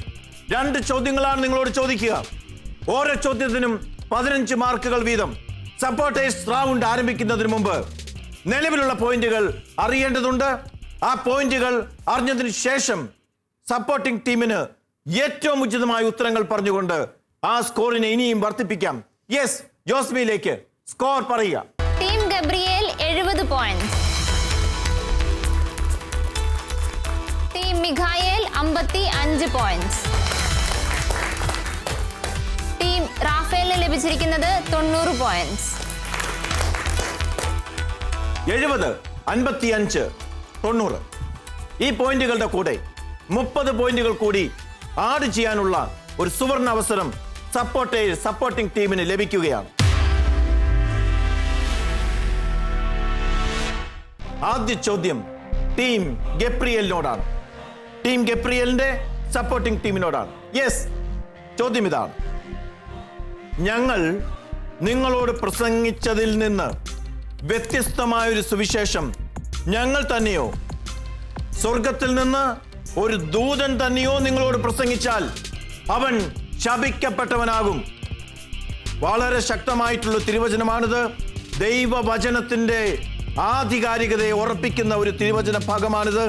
2 ചോദ്യങ്ങളാണ് നിങ്ങളോട് ചോദിക്കുക. ഓരോ ചോദ്യത്തിനും 15 മാർക്കുകൾ വീതം. സപ്പോർട്ടേഴ്സ് റൗണ്ട് ആരംഭിക്കുന്നതിന് മുമ്പ് നിലവിലുള്ള പോയിന്റുകൾ അറിയേണ്ടതുണ്ട്. ആ പോയിന്റുകൾ അറിഞ്ഞതിന് ശേഷം സപ്പോർട്ടിംഗ് ടീമിന് ഏറ്റവും ഉചിതമായ ഉത്തരങ്ങൾ പറഞ്ഞുകൊണ്ട് ആ സ്കോറിനെ ഇനിയും വർദ്ധിപ്പിക്കാം. യെസ്, ജോസ്മിയിലേക്ക് സ്കോർ പറയുക. Team Gabriel 50 points. Team Mikhael 55 points. Team റാഫേലിന് ലഭിച്ചിരിക്കുന്നത് 90 പോയിന്റ്സ്. 70, 55, 90. ഈ പോയിന്റുകളുടെ കൂടെ 30 പോയിന്റുകൾ കൂടി ആഡ് ചെയ്യാനുള്ള ഒരു സുവർണ അവസരം സപ്പോർട്ടിംഗ് ടീമിന് ലഭിക്കുകയാണ്. ആദ്യ ചോദ്യം ടീം ഗബ്രിയേലിനോടാണ്. ടീം ഗബ്രിയേലിന്റെ സപ്പോർട്ടിംഗ് ടീമിനോടാണ്. യെസ്, ചോദ്യം ഇതാണ്: ഞങ്ങൾ നിങ്ങളോട് പ്രസംഗിച്ചതിൽ നിന്ന് വ്യത്യസ്തമായൊരു സുവിശേഷം ഞങ്ങൾ തന്നെയോ സ്വർഗത്തിൽ നിന്ന് ഒരു ദൂതൻ തന്നെയോ നിങ്ങളോട് പ്രസംഗിച്ചാൽ അവൻ ശപിക്കപ്പെട്ടവനാകും. വളരെ ശക്തമായിട്ടുള്ള തിരുവചനമാണിത്. ദൈവവചനത്തിന്റെ ആധികാരികതയെ ഉറപ്പിക്കുന്ന ഒരു തിരുവചന ഭാഗമാണിത്.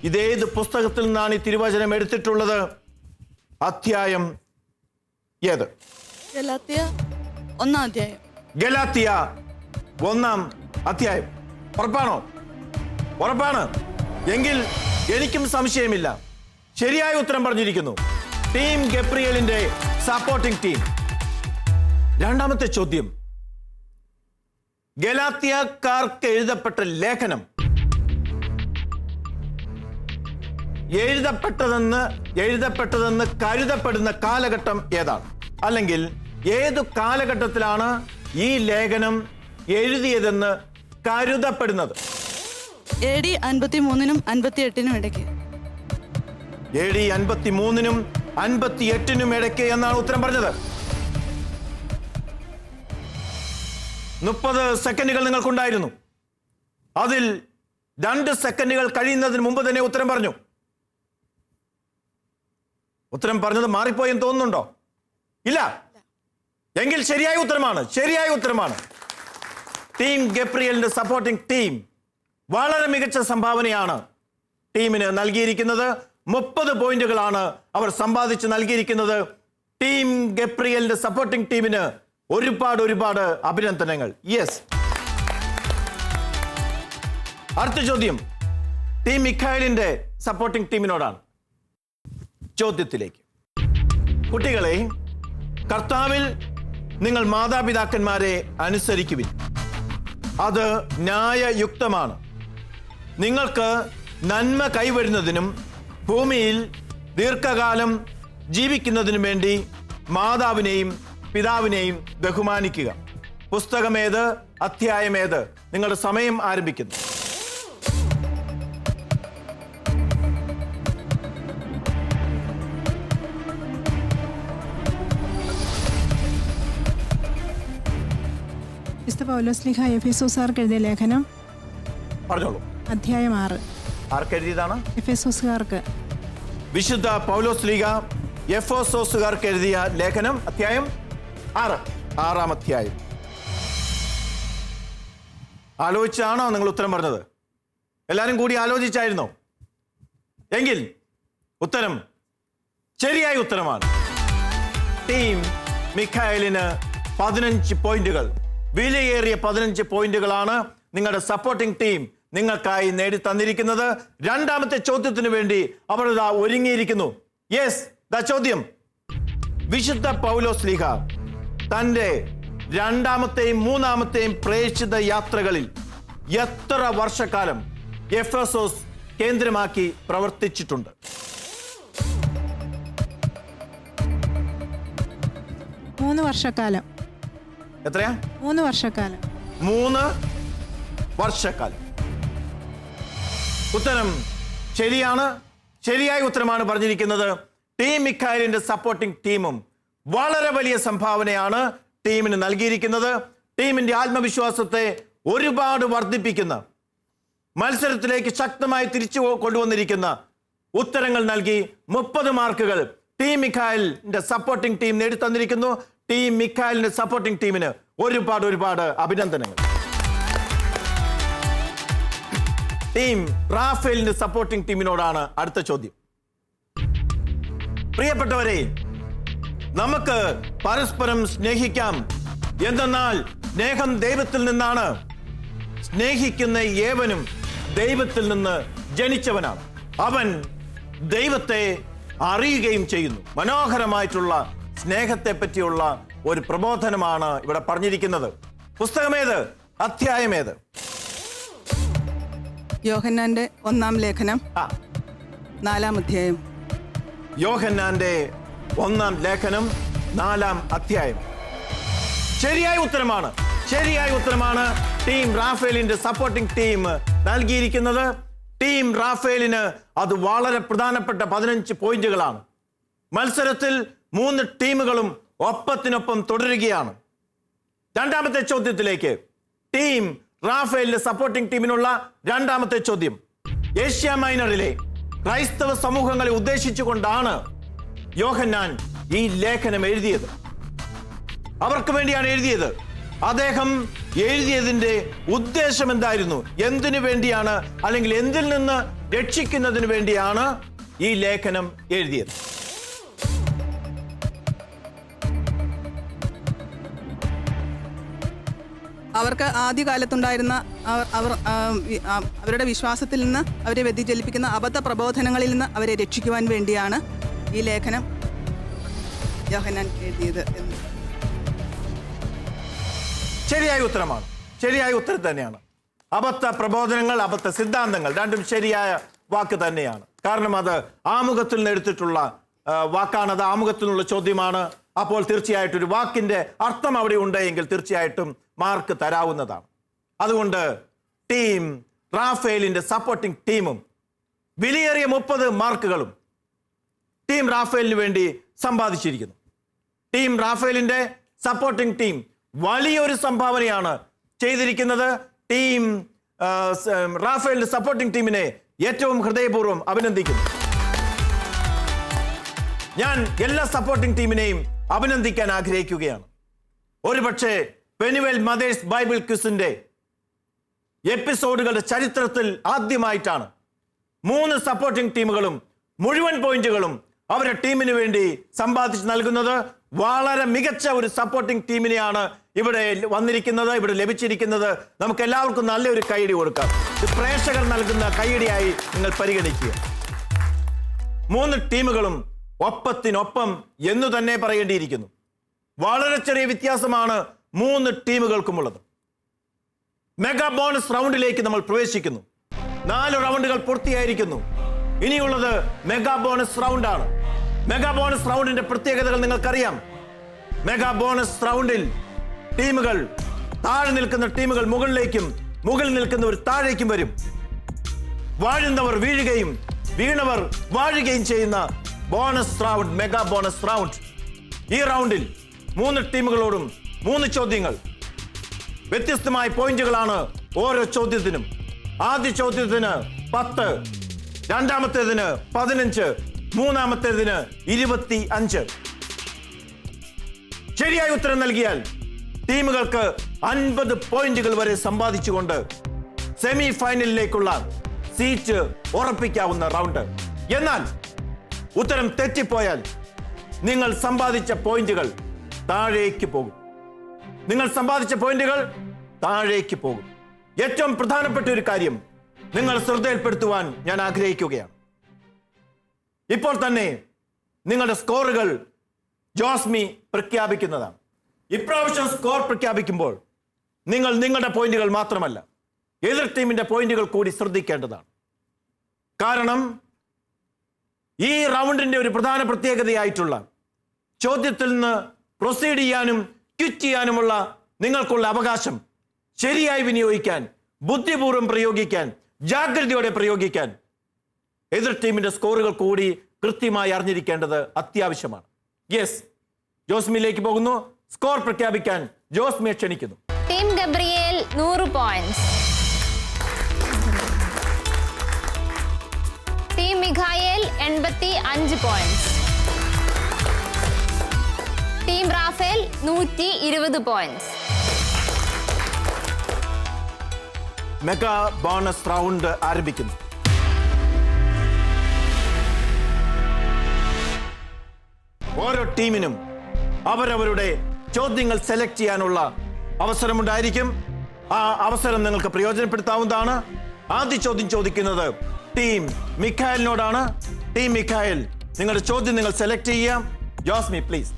ഇതേത് പുസ്തകത്തിൽ നിന്നാണ് ഈ തിരുവചനം എടുത്തിട്ടുള്ളത്? അധ്യായം ഏത്? ഗലാത്യ 1-ാം അധ്യായം. ഗലാത്യ 1-ാം അധ്യായം. ഉറപ്പാണോ? ഉറപ്പാണ്. എങ്കിൽ എനിക്കും സംശയമില്ല. ശരിയായ ഉത്തരം പറഞ്ഞിരിക്കുന്നു ടീം ഗബ്രിയേലിന്റെ സപ്പോർട്ടിംഗ് ടീം. രണ്ടാമത്തെ ചോദ്യം: ഗലാത്യക്കാർക്ക് എഴുതപ്പെട്ട ലേഖനം എഴുതപ്പെട്ടതെന്ന് കരുതപ്പെടുന്ന കാലഘട്ടം ഏതാണ്? അല്ലെങ്കിൽ ഏതു കാലഘട്ടത്തിലാണ് ഈ ലേഖനം എഴുതിയതെന്ന് കരുതപ്പെടുന്നത്? AD 53-നും 58-നും ഇടയ്ക്ക്. AD 53-നും 58-നും ഇടയ്ക്ക് എന്നാണ് ഉത്തരം പറഞ്ഞത്. 30 സെക്കൻഡുകൾ നിങ്ങൾക്കുണ്ടായിരുന്നു. അതിൽ 2 സെക്കൻഡുകൾ കഴിയുന്നതിന് മുമ്പ് തന്നെ ഉത്തരം പറഞ്ഞു. ഉത്തരം പറഞ്ഞത് മാറിപ്പോയെന്ന് തോന്നുന്നുണ്ടോ? ഇല്ല. എങ്കിൽ ശരിയായ ഉത്തരമാണ്. ടീം ഗബ്രിയേലിന്റെ സപ്പോർട്ടിംഗ് ടീം വളരെ മികച്ച സംഭാവനയാണ് ടീമിന് നൽകിയിരിക്കുന്നത്. 30 പോയിന്റുകളാണ് അവർ സമ്പാദിച്ച് നൽകിയിരിക്കുന്നത്. ടീം ഗബ്രിയേലിന്റെ സപ്പോർട്ടിംഗ് ടീമിന് ഒരുപാട് അഭിനന്ദനങ്ങൾ. യെസ്. അടുത്ത ചോദ്യം ടീം മിഖായേലിന്റെ സപ്പോർട്ടിംഗ് ടീമിനോടാണ്. ചോദ്യത്തിലേക്ക്: കുട്ടികളെ, കർത്താവിൽ നിങ്ങൾ മാതാപിതാക്കന്മാരെ അനുസരിക്കുവിൻ. അത് ന്യായയുക്തമാണ്. നിങ്ങൾക്ക് നന്മ കൈവരുന്നതിനും ഭൂമിയിൽ ദീർഘകാലം ജീവിക്കുന്നതിനും വേണ്ടി മാതാവിനെയും പിതാവിനെയും ബഹുമാനിക്കുക. പുസ്തകമേത്? അധ്യായമേത്? നിങ്ങളുടെ സമയം ആരംഭിക്കുന്നു. വിശുദ്ധ പൗലോസ്ലീഹ എഫേസോസുകാർക്ക് എഴുതിയ ലേഖനം പറഞ്ഞോളൂ. അധ്യായം 6. ആർക്കെഴുതിയതാണ്? എഫേസോസുകാർക്ക്. വിശുദ്ധ പൗലോസ്ലീഹ എഫേസോസുകാർക്ക് എഴുതിയ ലേഖനം അധ്യായം 6, 6-ാം അധ്യായം. ആലോചിച്ചാണോ നിങ്ങൾ ഉത്തരം പറഞ്ഞത്? എല്ലാവരും കൂടി ആലോചിച്ചായിരുന്നോ? എങ്കിൽ ഉത്തരം ശരിയായ ഉത്തരമാണ്. ടീം മിഖായേലിന് 15 പോയിന്റുകൾ, വിലയേറിയ 15 പോയിന്റുകളാണ് നിങ്ങളുടെ സപ്പോർട്ടിംഗ് ടീം നിങ്ങൾക്കായി നേടി തന്നിരിക്കുന്നത്. രണ്ടാമത്തെ ചോദ്യത്തിന് വേണ്ടി അവർ ഇതാ ഒരുങ്ങിയിരിക്കുന്നു. യെസ്, ചോദ്യം: വിശുദ്ധ പൗലോസ്ലീഹ തന്റെ 2ാമത്തെയും 3ാമത്തെയും പ്രേക്ഷിത യാത്രകളിൽ എത്ര വർഷക്കാലം എഫെസോസ് കേന്ദ്രമാക്കി പ്രവർത്തിച്ചിട്ടുണ്ട്? 3 വർഷക്കാലം. എത്രയാ? 3 വർഷക്കാലം. 3 വർഷക്കാലം. ഉത്തരം ശരിയാണ്. ശരിയായ ഉത്തരമാണ് പറഞ്ഞിരിക്കുന്നത്. ടീം മിഖായേലിന്റെ സപ്പോർട്ടിംഗ് ടീമും വളരെ വലിയ സംഭാവനയാണ് ടീമിന് നൽകിയിരിക്കുന്നത്. ടീമിന്റെ ആത്മവിശ്വാസത്തെ ഒരുപാട് വർദ്ധിപ്പിക്കുന്ന, മത്സരത്തിലേക്ക് ശക്തമായി തിരിച്ചു കൊണ്ടുവന്നിരിക്കുന്ന ഉത്തരങ്ങൾ നൽകി 30 മാർക്കുകൾ ടീം മിഖായേലിന്റെ സപ്പോർട്ടിംഗ് ടീം നേടിത്തന്നിരിക്കുന്നു. ടീം മിഖായേലിന്റെ സപ്പോർട്ടിംഗ് ടീമിന് ഒരുപാട് അഭിനന്ദനങ്ങൾ. ടീം റാഫേലിന്റെ സപ്പോർട്ടിംഗ് ടീമിനോടാണ് അടുത്ത ചോദ്യം. പ്രിയപ്പെട്ടവരെ, നമുക്ക് പരസ്പരം സ്നേഹിക്കാം. എന്തെന്നാൽ സ്നേഹം ദൈവത്തിൽ നിന്നാണ്. സ്നേഹിക്കുന്ന ഏവനും ദൈവത്തിൽ നിന്ന് ജനിച്ചവനാണ്, അവൻ ദൈവത്തെ അറിയുകയും ചെയ്യുന്നു. മനോഹരമായിട്ടുള്ള സ്നേഹത്തെ പറ്റിയുള്ള ഒരു പ്രബോധനമാണ് ഇവിടെ പറഞ്ഞിരിക്കുന്നത്. പുസ്തകമേത്? അധ്യായമേത്? യോഹന്നാന്റെ 1-ാം ലേഖനം 4-ാം അധ്യായം. യോഹന്നാന്റെ 1-ാം ലേഖനം 4-ാം അധ്യായം. ശരിയായ ഉത്തരമാണ്. ശരിയായ ഉത്തരമാണ് ടീം റാഫേലിന്റെ സപ്പോർട്ടിംഗ് ടീം നൽകിയിരിക്കുന്നത്. ടീം റാഫേലിന് അത് വളരെ പ്രധാനപ്പെട്ട 15 പോയിന്റുകളാണ്. മത്സരത്തിൽ 3 ടീമുകളും ഒപ്പത്തിനൊപ്പം തുടരുകയാണ്. രണ്ടാമത്തെ ചോദ്യത്തിലേക്ക്. ടീം റാഫേലിന്റെ സപ്പോർട്ടിംഗ് ടീമിനുള്ള രണ്ടാമത്തെ ചോദ്യം. ഏഷ്യ മൈനറിലെ ക്രൈസ്തവ സമൂഹങ്ങളെ ഉദ്ദേശിച്ചുകൊണ്ടാണ് യോഹന്നാൻ ഈ ലേഖനം എഴുതിയത്. അവർക്ക് വേണ്ടിയാണ് എഴുതിയത്. അദ്ദേഹം എഴുതിയതിന്റെ ഉദ്ദേശം എന്തായിരുന്നു? എന്തിനു വേണ്ടിയാണ്, അല്ലെങ്കിൽ എന്തിൽ നിന്ന് രക്ഷിക്കുന്നതിന് വേണ്ടിയാണ് ഈ ലേഖനം എഴുതിയത്? അവർക്ക് ആദ്യകാലത്തുണ്ടായിരുന്ന അവരുടെ വിശ്വാസത്തിൽ നിന്ന് അവരെ വ്യതിചലിപ്പിക്കുന്ന അബദ്ധ പ്രബോധനങ്ങളിൽ നിന്ന് അവരെ രക്ഷിക്കുവാൻ വേണ്ടിയാണ് ഈ ലേഖനം യോഹന്നാൻ എഴുതിയത് എന്ന്. ശരിയായ ഉത്തരമാണ്. ശരിയായ ഉത്തരം തന്നെയാണ്. അബദ്ധ പ്രബോധനങ്ങൾ, അബദ്ധ സിദ്ധാന്തങ്ങൾ രണ്ടും ശരിയായ വാക്ക് തന്നെയാണ്. കാരണം അത് ആമുഖത്തിൽ നിന്ന് എടുത്തിട്ടുള്ള വാക്കാണ്. അത് ആമുഖത്തിൽ നിന്നുള്ള ചോദ്യമാണ്. അപ്പോൾ തീർച്ചയായിട്ടും ഒരു വാക്കിന്റെ അർത്ഥം അവിടെ ഉണ്ടെങ്കിൽ തീർച്ചയായിട്ടും മാർക്ക് തരാവുന്നതാണ്. അതുകൊണ്ട് ടീം റാഫേലിന്റെ സപ്പോർട്ടിംഗ് ടീമും വിലയേറിയ 30 മാർക്കുകളും ടീം റാഫേലിന് വേണ്ടി സമ്പാദിച്ചിരിക്കുന്നു. ടീം റാഫേലിന്റെ സപ്പോർട്ടിംഗ് ടീം വലിയൊരു സംഭാവനയാണ് ചെയ്തിരിക്കുന്നത്. ടീം റാഫേലിന്റെ സപ്പോർട്ടിംഗ് ടീമിനെ ഏറ്റവും ഹൃദയപൂർവ്വം അഭിനന്ദിക്കുന്നു. ഞാൻ എല്ലാ സപ്പോർട്ടിംഗ് ടീമിനെയും അഭിനന്ദിക്കാൻ ആഗ്രഹിക്കുകയാണ്. ഒരുപക്ഷെ പെനുവേൽ മദേഴ്സ് ബൈബിൾ ക്വിസിന്റെ എപ്പിസോഡുകളുടെ ചരിത്രത്തിൽ ആദ്യമായിട്ടാണ് 3 സപ്പോർട്ടിംഗ് ടീമുകളും മുഴുവൻ പോയിന്റുകളും അവരുടെ ടീമിന് വേണ്ടി സമ്പാദിച്ച് നൽകുന്നത്. വളരെ മികച്ച ഒരു സപ്പോർട്ടിംഗ് ടീമിനെയാണ് ഇവിടെ വന്നിരിക്കുന്നത്, ഇവിടെ ലഭിച്ചിരിക്കുന്നത്. നമുക്ക് എല്ലാവർക്കും നല്ലൊരു കൈയടി കൊടുക്കാം. ഇത് പ്രേക്ഷകർ നൽകുന്ന കൈയടിയായി നിങ്ങൾ പരിഗണിക്കുക. 3 ടീമുകളും ഒപ്പത്തിനൊപ്പം എന്ന് തന്നെ പറയേണ്ടിയിരിക്കുന്നു. വളരെ ചെറിയ വ്യത്യാസമാണ് 3 ടീമുകൾക്കുമുള്ളത്. മെഗാ ബോണസ് റൗണ്ടിലേക്ക് നമ്മൾ പ്രവേശിക്കുന്നു. 4 റൗണ്ടുകൾ പൂർത്തിയായിരിക്കുന്നു. ഇനിയുള്ളത് മെഗാ ബോണസ് റൗണ്ടാണ്. മെഗാ ബോണസ് റൗണ്ടിന്റെ പ്രത്യേകതകൾ നിങ്ങൾക്കറിയാം. മെഗാ ബോണസ് റൗണ്ടിൽ ടീമുകൾ, താഴെ നിൽക്കുന്ന ടീമുകൾ മുകളിലേക്കും മുകളിൽ നിൽക്കുന്നവർ താഴേക്കും വരും. വാഴുന്നവർ വീഴുകയും വീണവർ വാഴുകയും ചെയ്യുന്ന bonus round, mega bonus round. ഈ റൗണ്ടിൽ 3 ടീമുകളോടും 3 ചോദ്യങ്ങൾ. വ്യത്യസ്തമായ പോയിന്റുകളാണ് ഓരോ ചോദ്യത്തിനും. ആദ്യ ചോദ്യത്തിന് 10, രണ്ടാമത്തേതിന് 15, മൂന്നാമത്തേതിന് 25. ശരിയായ ഉത്തരം നൽകിയാൽ ടീമുകൾക്ക് 50 പോയിന്റുകൾ വരെ സമ്പാദിച്ചുകൊണ്ട് സെമി ഫൈനലിലേക്കുള്ള സീറ്റ് ഉറപ്പിക്കാവുന്ന റൗണ്ട്. എന്നാൽ ഉത്തരം തെറ്റിപ്പോയാൽ നിങ്ങൾ സമ്പാദിച്ച പോയിന്റുകൾ താഴേക്ക് പോകും. നിങ്ങൾ സമ്പാദിച്ച പോയിന്റുകൾ താഴേക്ക് പോകും. ഏറ്റവും പ്രധാനപ്പെട്ട ഒരു കാര്യം നിങ്ങൾ ശ്രദ്ധയിൽപ്പെടുത്തുവാൻ ഞാൻ ആഗ്രഹിക്കുകയാണ്. ഇപ്പോൾ തന്നെ നിങ്ങളുടെ സ്കോറുകൾ ജോസ്മി പ്രഖ്യാപിക്കുന്നതാണ്. ഇപ്രാവശ്യം സ്കോർ പ്രഖ്യാപിക്കുമ്പോൾ നിങ്ങൾ നിങ്ങളുടെ പോയിന്റുകൾ മാത്രമല്ല, എതിർ ടീമിന്റെ പോയിന്റുകൾ കൂടി ശ്രദ്ധിക്കേണ്ടതാണ്. കാരണം ഈ റൗണ്ടിന്റെ ഒരു പ്രധാന പ്രത്യേകതയായിട്ടുള്ള ചോദ്യത്തിൽ നിന്ന് പ്രൊസീഡ് ചെയ്യാനും ക്വിറ്റ് ചെയ്യാനുമുള്ള നിങ്ങൾക്കുള്ള അവകാശം ശരിയായി വിനിയോഗിക്കാൻ, ബുദ്ധിപൂർവ്വം പ്രയോഗിക്കാൻ, ജാഗ്രതയോടെ പ്രയോഗിക്കാൻ എതിർ ടീമിന്റെ സ്കോറുകൾ കൂടി കൃത്യമായി അറിഞ്ഞിരിക്കേണ്ടത് അത്യാവശ്യമാണ്. യെസ്, ജോസ്മിയിലേക്ക് പോകുന്നു. സ്കോർ പ്രഖ്യാപിക്കാൻ ജോസ്മിയെ ക്ഷണിക്കുന്നു. Team Gabriel 100 points, team Mikhael 85 points, team Raphael 120 points. Mega bonus round ആരംഭിക്കുന്നു. ഓരോ ടീമിനും അവരവരുടെ ചോദ്യങ്ങൾ സെലക്ട് ചെയ്യാനുള്ള അവസരമുണ്ടായിരിക്കും. ആ അവസരം നിങ്ങൾക്ക് പ്രയോജനപ്പെടുത്താവുന്നതാണ്. ആദ്യ ചോദ്യം ചോദിക്കുന്നത് ടീം മിഖായലിനോടാണ്. ടീം മിഖായൽ, നിങ്ങളുടെ ചോദ്യം നിങ്ങൾ സെലക്ട് ചെയ്യാം. ജോസ്മി പ്ലീസ്.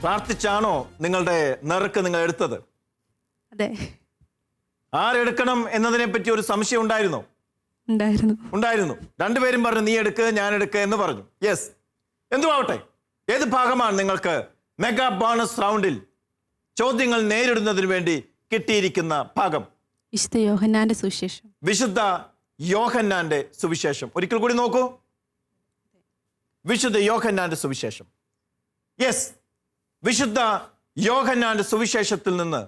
പ്രാർത്ഥിച്ചാണോ നിങ്ങളുടെ നെറുക്ക് നിങ്ങൾ എടുത്തത്? അതെ, ആരെടുക്കണം എന്നതിനെ പറ്റി ഒരു സംശയം ഉണ്ടായിരുന്നോ? ഉണ്ടായിരുന്നു. രണ്ടുപേരും പറഞ്ഞു നീ എടുക്ക് ഞാൻ എടുക്കുക എന്ന് പറഞ്ഞു. യെസ്, എന്തുവാവട്ടെ, ഏത് ഭാഗമാണ് നിങ്ങൾക്ക് മെഗാ ബോണസ് റൗണ്ടിൽ ചോദ്യങ്ങൾ നേരിടുന്നതിന് വേണ്ടി കിട്ടിയിരിക്കുന്ന ഭാഗം? വിശുദ്ധ യോഹന്നാന്റെ സുവിശേഷം. വിശുദ്ധ യോഹന്നാന്റെ സുവിശേഷം. ഒരിക്കൽ കൂടി നോക്കൂ. വിശുദ്ധ യോഹന്നാന്റെ സുവിശേഷം. യെസ്, വിശുദ്ധ യോഹന്നാന്റെ സുവിശേഷത്തിൽ നിന്ന്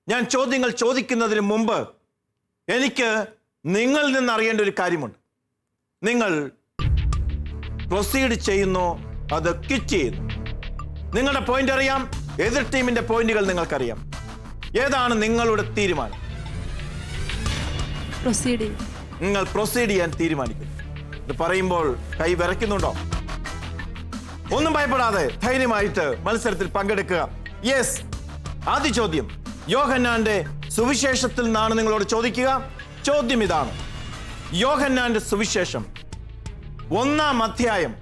ഞാൻ ചോദ്യങ്ങൾ ചോദിക്കുന്നതിന് മുമ്പ് എനിക്ക് നിങ്ങളിൽ നിന്ന് അറിയേണ്ട ഒരു കാര്യമുണ്ട്. നിങ്ങൾ പ്രൊസീഡ് ചെയ്യുന്നോ അത് ക്വിറ്റ് ചെയ്യുന്നു? നിങ്ങളുടെ പോയിന്റ് അറിയാം, എതിർ ടീമിന്റെ പോയിന്റുകൾ നിങ്ങൾക്കറിയാം. ഏതാണ് നിങ്ങളുടെ തീരുമാനം? പ്രൊസീഡ് ചെയ്യും. നിങ്ങൾ പ്രൊസീഡ് ചെയ്യാൻ തീരുമാനിക്കുന്നു. ഇത് പറയുമ്പോൾ കൈ വിറയ്ക്കുന്നുണ്ടോ? ഒന്നും ഭയപ്പെടാതെ ധൈര്യമായിട്ട് മത്സരത്തിൽ പങ്കെടുക്കുക. യെസ്, ആദ്യ ചോദ്യം യോഹന്നാന്റെ സുവിശേഷത്തിൽ നിന്നാണ് നിങ്ങളോട് ചോദിക്കുക. ചോദ്യം ഇതാണ്: യോഹന്നാന്റെ സുവിശേഷം 1-ാം അധ്യായം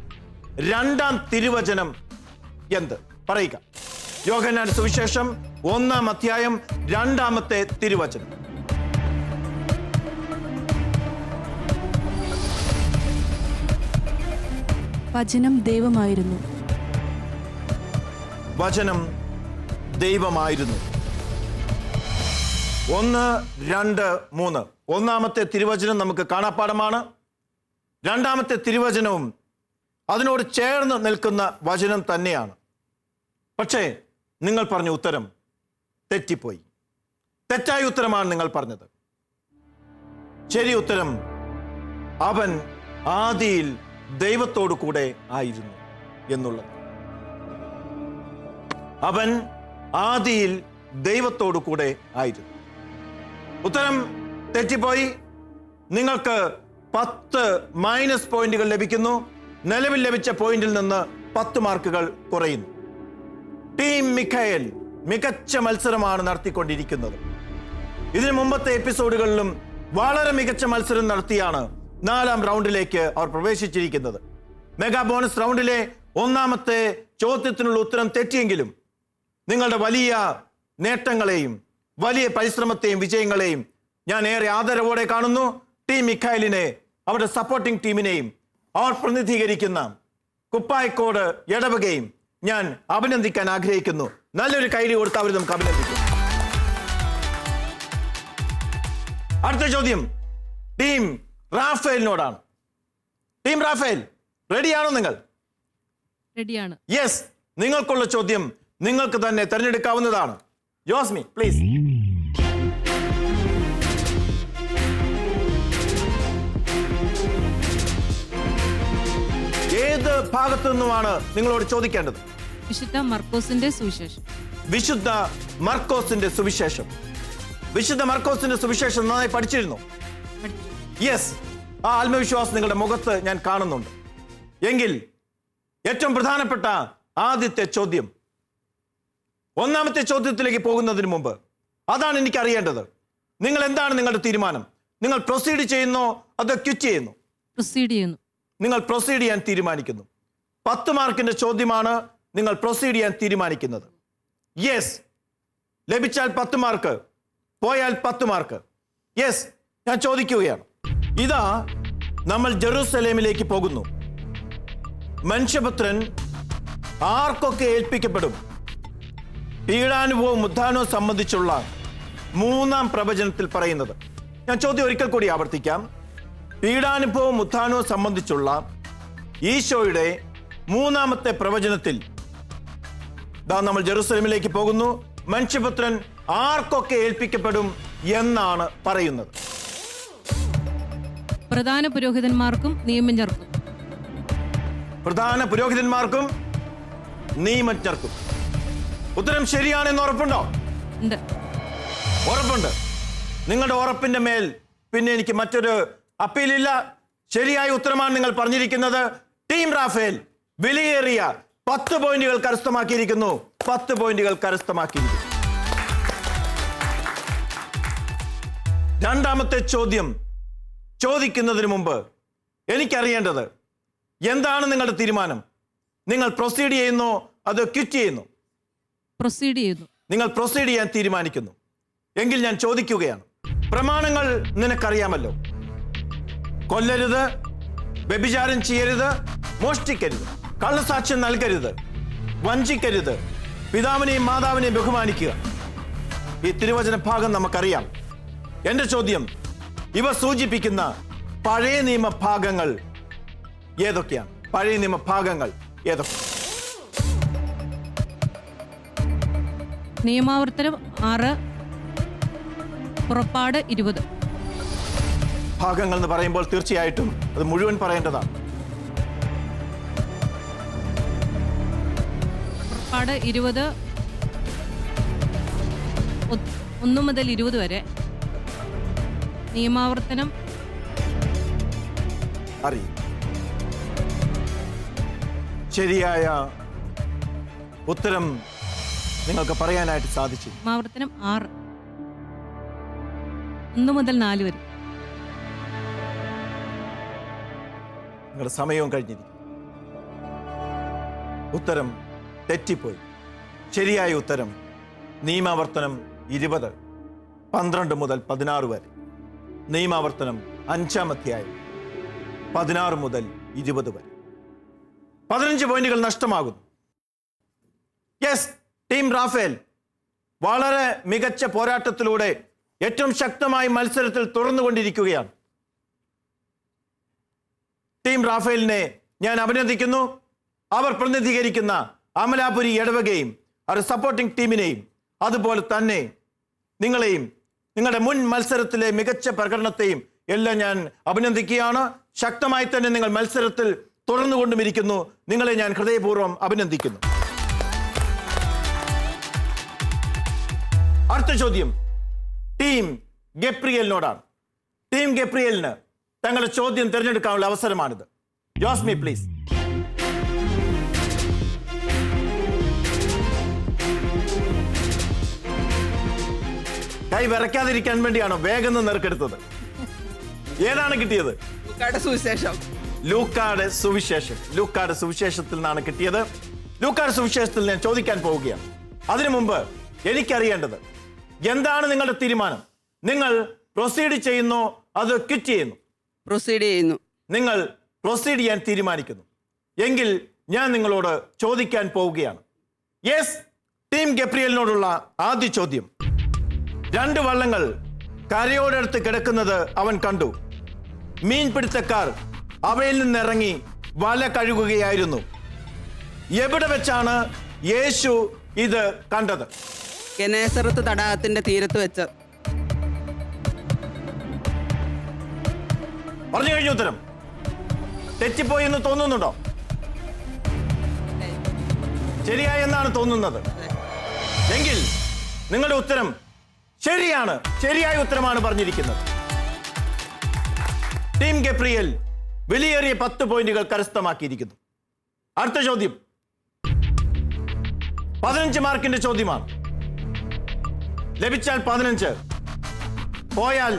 2-ാം തിരുവചനം എന്ത്? പറയുക. യോഹന്നാന്റെ സുവിശേഷം 1-ാം അധ്യായം 2-ാമത്തെ തിരുവചനം. വചനം ദൈവമായിരുന്നു. വചനം ദൈവമായിരുന്നു. 1, 2, 3. 1-ാമത്തെ തിരുവചനം നമുക്ക് കാണാപ്പാഠമാണ്. 2-ാമത്തെ തിരുവചനവും അതിനോട് ചേർന്ന് നിൽക്കുന്ന വചനം തന്നെയാണ്. പക്ഷേ നിങ്ങൾ പറഞ്ഞ ഉത്തരം തെറ്റിപ്പോയി. തെറ്റായ ഉത്തരമാണ് നിങ്ങൾ പറഞ്ഞത്. ശരി ഉത്തരം അവൻ ആദിയിൽ ദൈവത്തോടു കൂടെ ആയിരുന്നു എന്നുള്ളത്. അവൻ ആദിയിൽ ദൈവത്തോടു കൂടെ ആയിരുന്നു. ഉത്തരം തെറ്റിപ്പോയി. നിങ്ങൾക്ക് 10 മൈനസ് പോയിന്റുകൾ ലഭിക്കുന്നു. നിലവിൽ ലഭിച്ച പോയിന്റിൽ നിന്ന് 10 മാർക്കുകൾ കുറയുന്നു. ടീം മിഖായൽ മികച്ച മത്സരമാണ് നടത്തിക്കൊണ്ടിരിക്കുന്നത്. ഇതിനു മുമ്പത്തെ എപ്പിസോഡുകളിലും വളരെ മികച്ച മത്സരം നടത്തിയാണ് 4-ാം റൗണ്ടിലേക്ക് അവർ പ്രവേശിച്ചിരിക്കുന്നത്. മെഗാ ബോണസ് റൗണ്ടിലെ 1-ാമത്തെ ചോദ്യത്തിനുള്ള ഉത്തരം തെറ്റിയെങ്കിലും നിങ്ങളുടെ വലിയ നേട്ടങ്ങളെയും വലിയ പരിശ്രമത്തെയും വിജയങ്ങളെയും ഞാൻ ഏറെ ആദരവോടെ കാണുന്നു. ടീം മിഖായലിനെ, അവരുടെ സപ്പോർട്ടിംഗ് ടീമിനെയും അവർ പ്രതിനിധീകരിക്കുന്ന കുപ്പായക്കോട് ഇടവകയും ഞാൻ അഭിനന്ദിക്കാൻ ആഗ്രഹിക്കുന്നു. നല്ലൊരു കൈഡി കൊടുത്ത് അവർ നമുക്ക് അഭിനന്ദിക്കും. അടുത്ത ചോദ്യം ടീം റാഫേലിനോടാണ്. ടീം റാഫേൽ, റെഡിയാണോ നിങ്ങൾ? റെഡിയാണ്. യെസ്, നിങ്ങൾക്കുള്ള ചോദ്യം നിങ്ങൾക്ക് തന്നെ തിരഞ്ഞെടുക്കാവുന്നതാണ്. ജോസ്മി പ്ലീസ്. ഏത് ഭാഗത്തു നിന്നുമാണ് നിങ്ങളോട് ചോദിക്കേണ്ടത്? വിശുദ്ധ മർക്കോസിന്റെ സുവിശേഷം. വിശുദ്ധ മർക്കോസിന്റെ സുവിശേഷം. വിശുദ്ധ മർക്കോസിന്റെ സുവിശേഷം നന്നായി പഠിച്ചിരുന്നു. യെസ്, ആ ആത്മവിശ്വാസം നിങ്ങളുടെ മുഖത്ത് ഞാൻ കാണുന്നുണ്ട്. എങ്കിൽ ഏറ്റവും പ്രധാനപ്പെട്ട ആദ്യത്തെ ചോദ്യം, 1-ാമത്തെ ചോദ്യത്തിലേക്ക് പോകുന്നതിന് മുമ്പ് അതാണ് എനിക്ക് അറിയേണ്ടത്. നിങ്ങൾ എന്താണ് നിങ്ങളുടെ തീരുമാനം? നിങ്ങൾ പ്രൊസീഡ് ചെയ്യുന്നോ അതോ ക്വിറ്റ് ചെയ്യുന്നു? പ്രൊസീഡ് ചെയ്യുന്നു. നിങ്ങൾ പ്രൊസീഡ് ചെയ്യാൻ തീരുമാനിക്കുന്നു. 10 മാർക്കിന്റെ ചോദ്യമാണ്. നിങ്ങൾ പ്രൊസീഡ് ചെയ്യാൻ തീരുമാനിക്കുന്നത്. യെസ്, ലഭിച്ചാൽ 10 മാർക്ക്, പോയാൽ 10 മാർക്ക്. യെസ്, ഞാൻ ചോദിക്കുകയാണ്. ഇതാ നമ്മൾ ജെറൂസലേമിലേക്ക് പോകുന്നു. മനുഷ്യപുത്രൻ ആർക്കൊക്കെ ഏൽപ്പിക്കപ്പെടും? പീഡാനുഭവവും ഉത്ഥാനവും സംബന്ധിച്ചുള്ള 3-ാം പ്രവചനത്തിൽ പറയുന്നത്. ഞാൻ ചോദ്യം ഒരിക്കൽ കൂടി ആവർത്തിക്കാം. പീഡാനുഭവവും ഉത്ഥാനവും സംബന്ധിച്ചുള്ള ഈശോയുടെ 3-ാമത്തെ പ്രവചനത്തിൽ നമ്മൾ ജെറൂസലേമിലേക്ക് പോകുന്നു. മനുഷ്യപുത്രൻ ആർക്കൊക്കെ ഏൽപ്പിക്കപ്പെടും എന്നാണ് പറയുന്നത്? പ്രധാന പുരോഹിതന്മാർക്കും നിയമജ്ഞർക്കും. പ്രധാന പുരോഹിതന്മാർക്കും നിയമജ്ഞർക്കും. ഉത്തരം ശരിയാണെന്ന് ഉറപ്പുണ്ടോ? ഉണ്ട്. ഉറപ്പുണ്ട്. നിങ്ങളുടെ ഉറപ്പിന്റെ മേൽ പിന്നെ എനിക്ക് മറ്റൊരു അപ്പീലില്ല. ശരിയായ ഉത്തരമാണ് നിങ്ങൾ പറഞ്ഞിരിക്കുന്നത്. ടീം റാഫേൽ വിലയേറിയ 10 പോയിന്റുകൾ കരസ്ഥമാക്കിയിരിക്കുന്നു. 10 പോയിന്റുകൾ കരസ്ഥമാക്കിയിരിക്കുന്നു. രണ്ടാമത്തെ ചോദ്യം ചോദിക്കുന്നതിന് മുമ്പ് എനിക്കറിയേണ്ടത്, എന്താണ് നിങ്ങളുടെ തീരുമാനം? നിങ്ങൾ പ്രൊസീഡ് ചെയ്യുന്നോ അതോ ക്വിറ്റ് ചെയ്യുന്നു? പ്രൊസീഡ് ചെയ്യുന്നു. നിങ്ങൾ പ്രൊസീഡ് ചെയ്യാൻ തീരുമാനിക്കുന്നു. എങ്കിൽ ഞാൻ ചോദിക്കുകയാണ്, പ്രമാണങ്ങൾ നിനക്കറിയാമല്ലോ. കൊല്ലരുത്, വ്യഭിചാരം ചെയ്യരുത്, മോഷ്ടിക്കരുത്, കള്ളസാക്ഷ്യം നൽകരുത്, വഞ്ചിക്കരുത്, പിതാവിനെയും മാതാവിനെയും ബഹുമാനിക്കുക. ഈ തിരുവചന ഭാഗം നമുക്കറിയാം. എന്റെ ചോദ്യം, ഇവ സൂചിപ്പിക്കുന്ന പഴയ നിയമ ഭാഗങ്ങൾ ഏതൊക്കെയാണ്? പഴയ നിയമ ഭാഗങ്ങൾ ഏതൊക്കെ? നിയമാവർത്തനം 6, പുറപ്പാട് 20. ഭാഗങ്ങൾ എന്ന് പറയുമ്പോൾ തീർച്ചയായിട്ടും അത് മുഴുവൻ പറയേണ്ടതാണ്. പുറപ്പാട് 20, 1 മുതൽ 20 വരെ. നിയമാവർത്തനം അറിയും. ശരിയായ ഉത്തരം നിങ്ങൾക്ക് പറയാനായിട്ട് സാധിച്ചു. നിയമാവർത്തനം 6, 1 മുതൽ 4 വരെ. നിങ്ങളുടെ സമയവും കഴിഞ്ഞിരിക്കും. ഉത്തരം തെറ്റിപ്പോയി. ശരിയായ ഉത്തരം നിയമാവർത്തനം 20, 12 മുതൽ 16 വരെ. നിയമാവർത്തനം 5-ാം അധ്യായം 16 മുതൽ 20 വരെ. 15 പോയിന്റുകൾ നഷ്ടമാകുന്നു. യെസ്, ടീം റാഫേൽ വളരെ മികച്ച പോരാട്ടത്തിലൂടെ ഏറ്റവും ശക്തമായ മത്സരത്തിൽ തുടർന്നുകൊണ്ടിരിക്കുകയാണ്. ടീം റാഫേലിനെ ഞാൻ അഭിനന്ദിക്കുന്നു. അവർ പ്രതിനിധീകരിക്കുന്ന അമലാപുരി ഇടവകയും അവരുടെ സപ്പോർട്ടിംഗ് ടീമിനെയും അതുപോലെ തന്നെ നിങ്ങളെയും നിങ്ങളുടെ മുൻ മത്സരത്തിലെ മികച്ച പ്രകടനത്തെയും എല്ലാം ഞാൻ അഭിനന്ദിക്കുകയാണ്. ശക്തമായി തന്നെ നിങ്ങൾ മത്സരത്തിൽ തുടർന്നുകൊണ്ടുമിരിക്കുന്നു. നിങ്ങളെ ഞാൻ ഹൃദയപൂർവ്വം അഭിനന്ദിക്കുന്നു. അടുത്ത ചോദ്യം ടീം ഗബ്രിയേലിനോടാണ്. ടീം ഗബ്രിയേലിന് തങ്ങളുടെ ചോദ്യം തിരഞ്ഞെടുക്കാനുള്ള അവസരമാണിത്. ജോസ്മി പ്ലീസ്. കൈ വിറയ്ക്കാതിരിക്കാൻ വേണ്ടിയാണോ വേഗം നെറുക്കെടുത്തത്? ഏതാണ് കിട്ടിയത്? ലൂക്കായുടെ സുവിശേഷം. ലൂക്കായുടെ സുവിശേഷം. ലൂക്കായുടെ സുവിശേഷത്തിൽ നിന്നാണ് കിട്ടിയത്. ലൂക്കായുടെ സുവിശേഷത്തിൽ ഞാൻ ചോദിക്കാൻ പോവുകയാണ്. അതിനു മുമ്പ് എനിക്കറിയേണ്ടത്, എന്താണ് നിങ്ങളുടെ തീരുമാനം? നിങ്ങൾ പ്രൊസീഡ് ചെയ്യുന്നോ അതോ ക്വിറ്റ് ചെയ്യുന്നു? പ്രൊസീഡ് ചെയ്യുന്നു. നിങ്ങൾ പ്രൊസീഡ് ചെയ്യാൻ തീരുമാനിക്കുന്നു. എങ്കിൽ ഞാൻ നിങ്ങളോട് ചോദിക്കാൻ പോവുകയാണ്. യെസ്, ടീം ഗബ്രിയേലിനോടുള്ള ആദ്യ ചോദ്യം. 2 വള്ളങ്ങൾ കരയോടടുത്ത് കിടക്കുന്നത് അവൻ കണ്ടു. മീൻപിടുത്തക്കാർ അവയിൽ നിന്നിറങ്ങി വല കഴുകുകയായിരുന്നു. എവിടെ വെച്ചാണ് യേശു ഇത് കണ്ടത്? ഗെനേസറത്ത് തടാകത്തിന്റെ തീരത്ത് വെച്ച്. പറഞ്ഞു കഴിഞ്ഞ ഉത്തരം തെറ്റിപ്പോയി എന്ന് തോന്നുന്നുണ്ടോ? ശരിയായി എന്നാണ് തോന്നുന്നത്. എങ്കിൽ നിങ്ങളുടെ ഉത്തരം ശരിയാണ്. ശരിയായ ഉത്തരമാണ് പറഞ്ഞിരിക്കുന്നത്. ടീം ഗബ്രിയേൽ വിലയേറിയ 10 പോയിന്റുകൾ കരസ്ഥമാക്കിയിരിക്കുന്നു. അടുത്ത ചോദ്യം 15 മാർക്കിന്റെ ചോദ്യമാണ്. ലഭിച്ചാൽ 15, പോയാൽ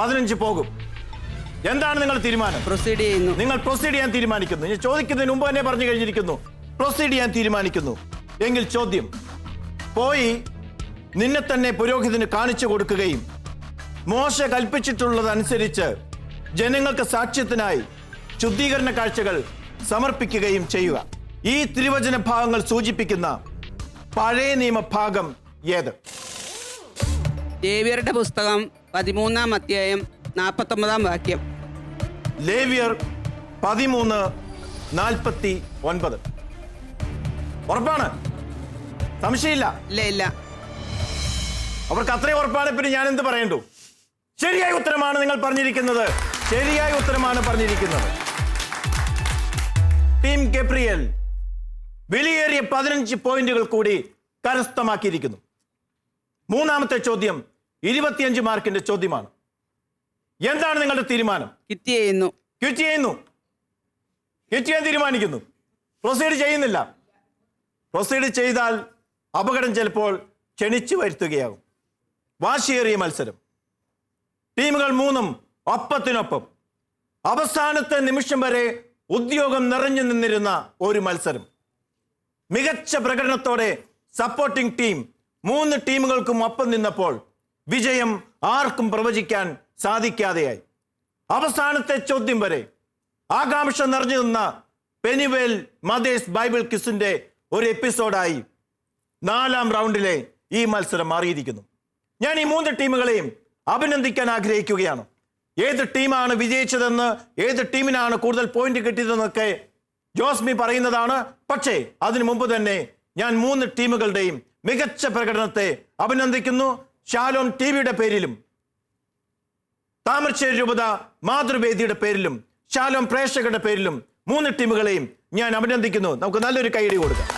15 പോകും. എന്താണ് നിങ്ങളുടെ തീരുമാനം? പ്രൊസീഡ് ചെയ്യുന്നു. നിങ്ങൾ പ്രൊസീഡ് ചെയ്യാൻ തീരുമാനിക്കുന്നു. ഞാൻ ചോദിക്കുന്നതിന് മുമ്പ് തന്നെ പറഞ്ഞു കഴിഞ്ഞിരിക്കുന്നു, പ്രൊസീഡ് ചെയ്യാൻ തീരുമാനിക്കുന്നു. എങ്കിൽ ചോദ്യം, പോയി നിന്നെ തന്നെ പുരോഹിതന് കാണിച്ചു കൊടുക്കുകയും മോശ കൽപ്പിച്ചിട്ടുള്ളതനുസരിച്ച് ജനങ്ങൾക്ക് സാക്ഷ്യത്തിനായി ശുദ്ധീകരണ കാഴ്ചകൾ സമർപ്പിക്കുകയും ചെയ്യുക. ഈ തിരുവചന ഭാഗങ്ങൾ സൂചിപ്പിക്കുന്ന പഴയ നിയമ ഭാഗം ഏത്? ലേവ്യരുടെ പുസ്തകം 13-ാം അധ്യായം 49-ാം വാക്യം. ലേവ്യർ 13:49. ഉറപ്പാണ്? സംശയമില്ല? ഇല്ല ഇല്ല. അവർക്ക് അത്രയും ഉറപ്പാണ്. പിന്നെ ഞാൻ എന്ത് പറയണ്ടു? ശരിയായ ഉത്തരമാണ് നിങ്ങൾ പറഞ്ഞിരിക്കുന്നത്. ശരിയായ ഉത്തരമാണ് പറഞ്ഞിരിക്കുന്നത്. ടീം ഗബ്രിയേൽ വിലയേറിയ 15 പോയിന്റുകൾ കൂടി കരസ്ഥമാക്കിയിരിക്കുന്നു. മൂന്നാമത്തെ ചോദ്യം 25 മാർക്കിന്റെ ചോദ്യമാണ്. എന്താണ് നിങ്ങളുടെ തീരുമാനം? കിറ്റ് ചെയ്യുന്നു. ക്വിറ്റ് ചെയ്യുന്നു. ക്വിറ്റ് ചെയ്യാൻ തീരുമാനിക്കുന്നു. പ്രൊസീഡ് ചെയ്യുന്നില്ല. പ്രൊസീഡ് ചെയ്താൽ അപകടം ചിലപ്പോൾ ക്ഷണിച്ചു വരുത്തുകയാകും. വാശിയേറിയ മത്സരം. ടീമുകൾ 3 ഒപ്പത്തിനൊപ്പം അവസാനത്തെ നിമിഷം വരെ ഉദ്യോഗം നിറഞ്ഞു നിന്നിരുന്ന ഒരു മത്സരം. മികച്ച പ്രകടനത്തോടെ സപ്പോർട്ടിംഗ് ടീം 3 ടീമുകൾക്കും ഒപ്പം നിന്നപ്പോൾ വിജയം ആർക്കും പ്രവചിക്കാൻ സാധിക്കാതെയായി. അവസാനത്തെ ചോദ്യം വരെ ആകാംക്ഷ നിറഞ്ഞു നിന്ന പെനിവേൽ മദേഴ്സ് ബൈബിൾ ക്വിസിന്റെ ഒരു എപ്പിസോഡായി 4ാം റൗണ്ടിലെ ഈ മത്സരം മാറിയിരിക്കുന്നു. ഞാൻ ഈ 3 ടീമുകളെയും അഭിനന്ദിക്കാൻ ആഗ്രഹിക്കുകയാണ്. ഏത് ടീമാണ് വിജയിച്ചതെന്ന്, ഏത് ടീമിനാണ് കൂടുതൽ പോയിന്റ് കിട്ടിയതെന്നൊക്കെ ജോസ്മി പറയുന്നതാണ്. പക്ഷേ അതിനു മുമ്പ് തന്നെ ഞാൻ 3 ടീമുകളുടെയും മികച്ച പ്രകടനത്തെ അഭിനന്ദിക്കുന്നു. ഷാലോം ടിവിയുടെ പേരിലും താമരശ്ശേരി രൂപത മാതൃവേദിയുടെ പേരിലും ഷാലോം പ്രേക്ഷകരുടെ പേരിലും 3 ടീമുകളെയും ഞാൻ അഭിനന്ദിക്കുന്നു. നമുക്ക് നല്ലൊരു കൈയടി കൊടുക്കാം.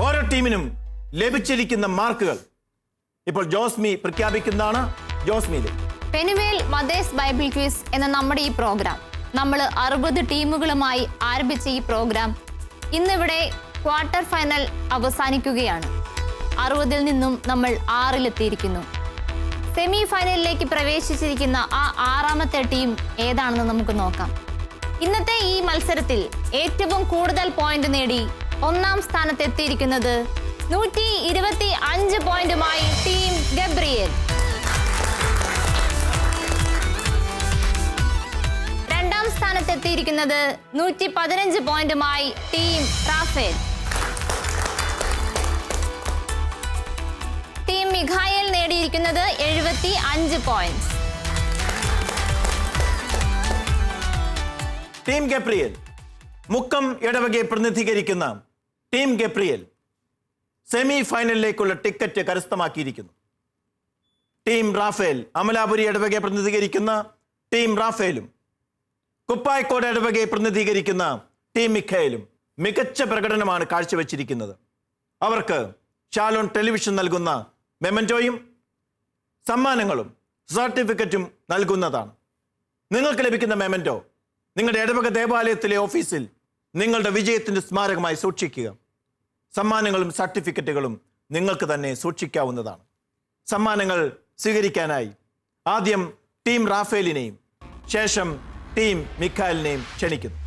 ഓരോ ടീമിനും ലഭിച്ചിരിക്കുന്ന മാർക്കുകൾ ഇപ്പോൾ ജോസ്മി പ്രഖ്യാപിക്കുന്നതാണ്. ജോസ്മിയിലെ പെനുവേൽ മദേഴ്സ് ബൈബിൾ ക്വിസ് എന്ന നമ്മുടെ ഈ പ്രോഗ്രാം, നമ്മൾ 60 ടീമുകളുമായി ആരംഭിച്ച ഈ പ്രോഗ്രാം ഇന്നിവിടെ ക്വാർട്ടർ ഫൈനൽ അവസാനിക്കുകയാണ്. 60-ൽ നിന്നും നമ്മൾ 6-ലെത്തിയിരിക്കുന്നു. സെമി ഫൈനലിലേക്ക് പ്രവേശിച്ചിരിക്കുന്ന ആ 6ാമത്തെ ടീം ഏതാണെന്ന് നമുക്ക് നോക്കാം. ഇന്നത്തെ ഈ മത്സരത്തിൽ ഏറ്റവും കൂടുതൽ പോയിന്റ് നേടി 1ാം സ്ഥാനത്തെത്തിയിരിക്കുന്നത് 125 പോയിന്റുമായി ടീം ഗബ്രിയേൽ. 2ാം സ്ഥാനത്തെത്തിയിരിക്കുന്നത് 115 പോയിന്റുമായി ടീം റാഫേൽ. ടീം മിഖായേൽ നേടിയിരിക്കുന്നത് 75 പോയിന്റ്സ്. ടീം ഗബ്രിയേൽ, മുക്കം ഇടവകയെ പ്രതിനിധീകരിക്കുന്ന ടീം ഗബ്രിയേൽ സെമി ഫൈനലിലേക്കുള്ള ടിക്കറ്റ് കരസ്ഥമാക്കിയിരിക്കുന്നു. ടീം റാഫേൽ, അമലാപുരി ഇടവകയെ പ്രതിനിധീകരിക്കുന്ന ടീം റാഫേലും കുപ്പായക്കോട് ഇടവകയെ പ്രതിനിധീകരിക്കുന്ന ടീം മിഖായേലും മികച്ച പ്രകടനമാണ് കാഴ്ചവെച്ചിരിക്കുന്നത്. അവർക്ക് ഷാലോൺ ടെലിവിഷൻ നൽകുന്ന മെമന്റോയും സമ്മാനങ്ങളും സർട്ടിഫിക്കറ്റും നൽകുന്നതാണ്. നിങ്ങൾക്ക് ലഭിക്കുന്ന മെമന്റോ നിങ്ങളുടെ ഇടവക ദേവാലയത്തിലെ ഓഫീസിൽ നിങ്ങളുടെ വിജയത്തിന്റെ സ്മാരകമായി സൂക്ഷിക്കുക. സമ്മാനങ്ങളും സർട്ടിഫിക്കറ്റുകളും നിങ്ങൾക്ക് തന്നെ സൂക്ഷിക്കാവുന്നതാണ്. സമ്മാനങ്ങൾ സ്വീകരിക്കാനായി ആദ്യം ടീം റാഫേലിനെയും ശേഷം ടീം മിഖായേലിനെയും ക്ഷണിക്കുന്നു.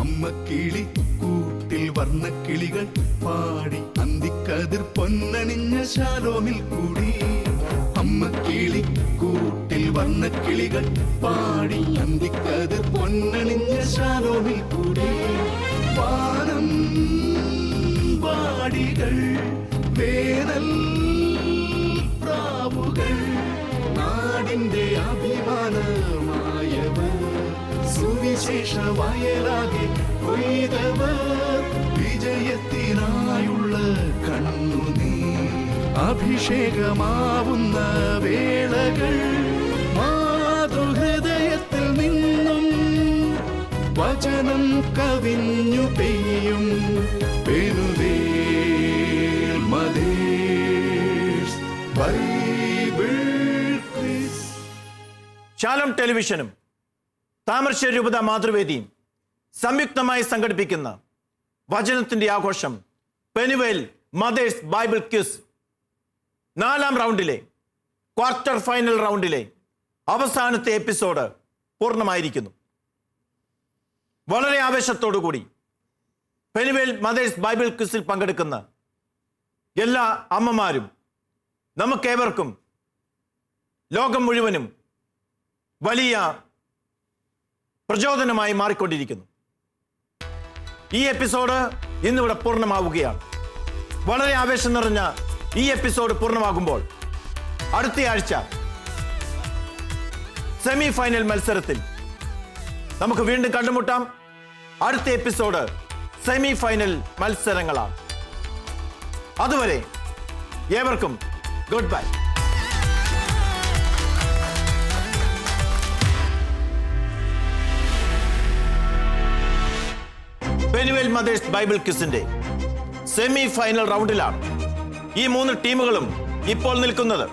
അമ്മക്കിളി കൂട്ടിൽ വർണ്ണക്കിളികൾ പാടി അന്തിക്കതിർ പൊന്നണിഞ്ഞ ശാലോമിൽ കൂടി. അമ്മക്കിളി കൂട്ടിൽ വർണ്ണക്കിളികൾ പാടി അന്തിക്കതിർ പൊന്നണിഞ്ഞ ശാലോമിൽ കൂടി. വാനം വാടികൾ വേനൽ പ്രാവുകൾ നാടിന്റെ അഭിമാനമായവർ സുവിശേഷ വയലാകെ കൊയ്തവർ വിജയത്തിനായുള്ള കണ്ണുനീർ അഭിഷേകമാവുന്ന വേളകൾ മാതൃഹൃദയത്തിൽ നിന്നും വചനം കവിഞ്ഞു പെയ്യും. Penuel mothers Bible quiz. Shalom ടെലിവിഷനും താമരശ്ശേരി രൂപത മാതൃവേദിയും സംയുക്തമായി സംഘടിപ്പിക്കുന്ന വചനത്തിന്റെ ആഘോഷം പെനുവേൽ മദേഴ്സ് ബൈബിൾ ക്വിസ് 4ാം റൗണ്ടിലെ ക്വാർട്ടർ ഫൈനൽ റൗണ്ടിലെ അവസാനത്തെ എപ്പിസോഡ് പൂർണ്ണമായിരിക്കുന്നു. വളരെ ആവേശത്തോടുകൂടി പെനുവേൽ മദേഴ്സ് ബൈബിൾ ക്വിസിൽ പങ്കെടുക്കുന്ന എല്ലാ അമ്മമാരും നമുക്കേവർക്കും ലോകം മുഴുവനും വലിയ പ്രചോദനമായി മാറിക്കൊണ്ടിരിക്കുന്നു. ഈ എപ്പിസോഡ് ഇന്നിവിടെ പൂർണ്ണമാവുകയാണ്. വളരെ ആവേശം നിറഞ്ഞ ഈ എപ്പിസോഡ് പൂർണ്ണമാകുമ്പോൾ അടുത്തയാഴ്ച സെമി ഫൈനൽ മത്സരത്തിൽ നമുക്ക് വീണ്ടും കണ്ടുമുട്ടാം. അടുത്ത എപ്പിസോഡ് സെമി ഫൈനൽ മത്സരങ്ങളാണ്. അതുവരെ ഏവർക്കും ഗുഡ് ബൈ. മദേഴ്സ് ബൈബിൾ ക്വിസിന്റെ സെമി ഫൈനൽ റൗണ്ടിലാണ് ഈ 3 ടീമുകളും ഇപ്പോൾ നിൽക്കുന്നത്.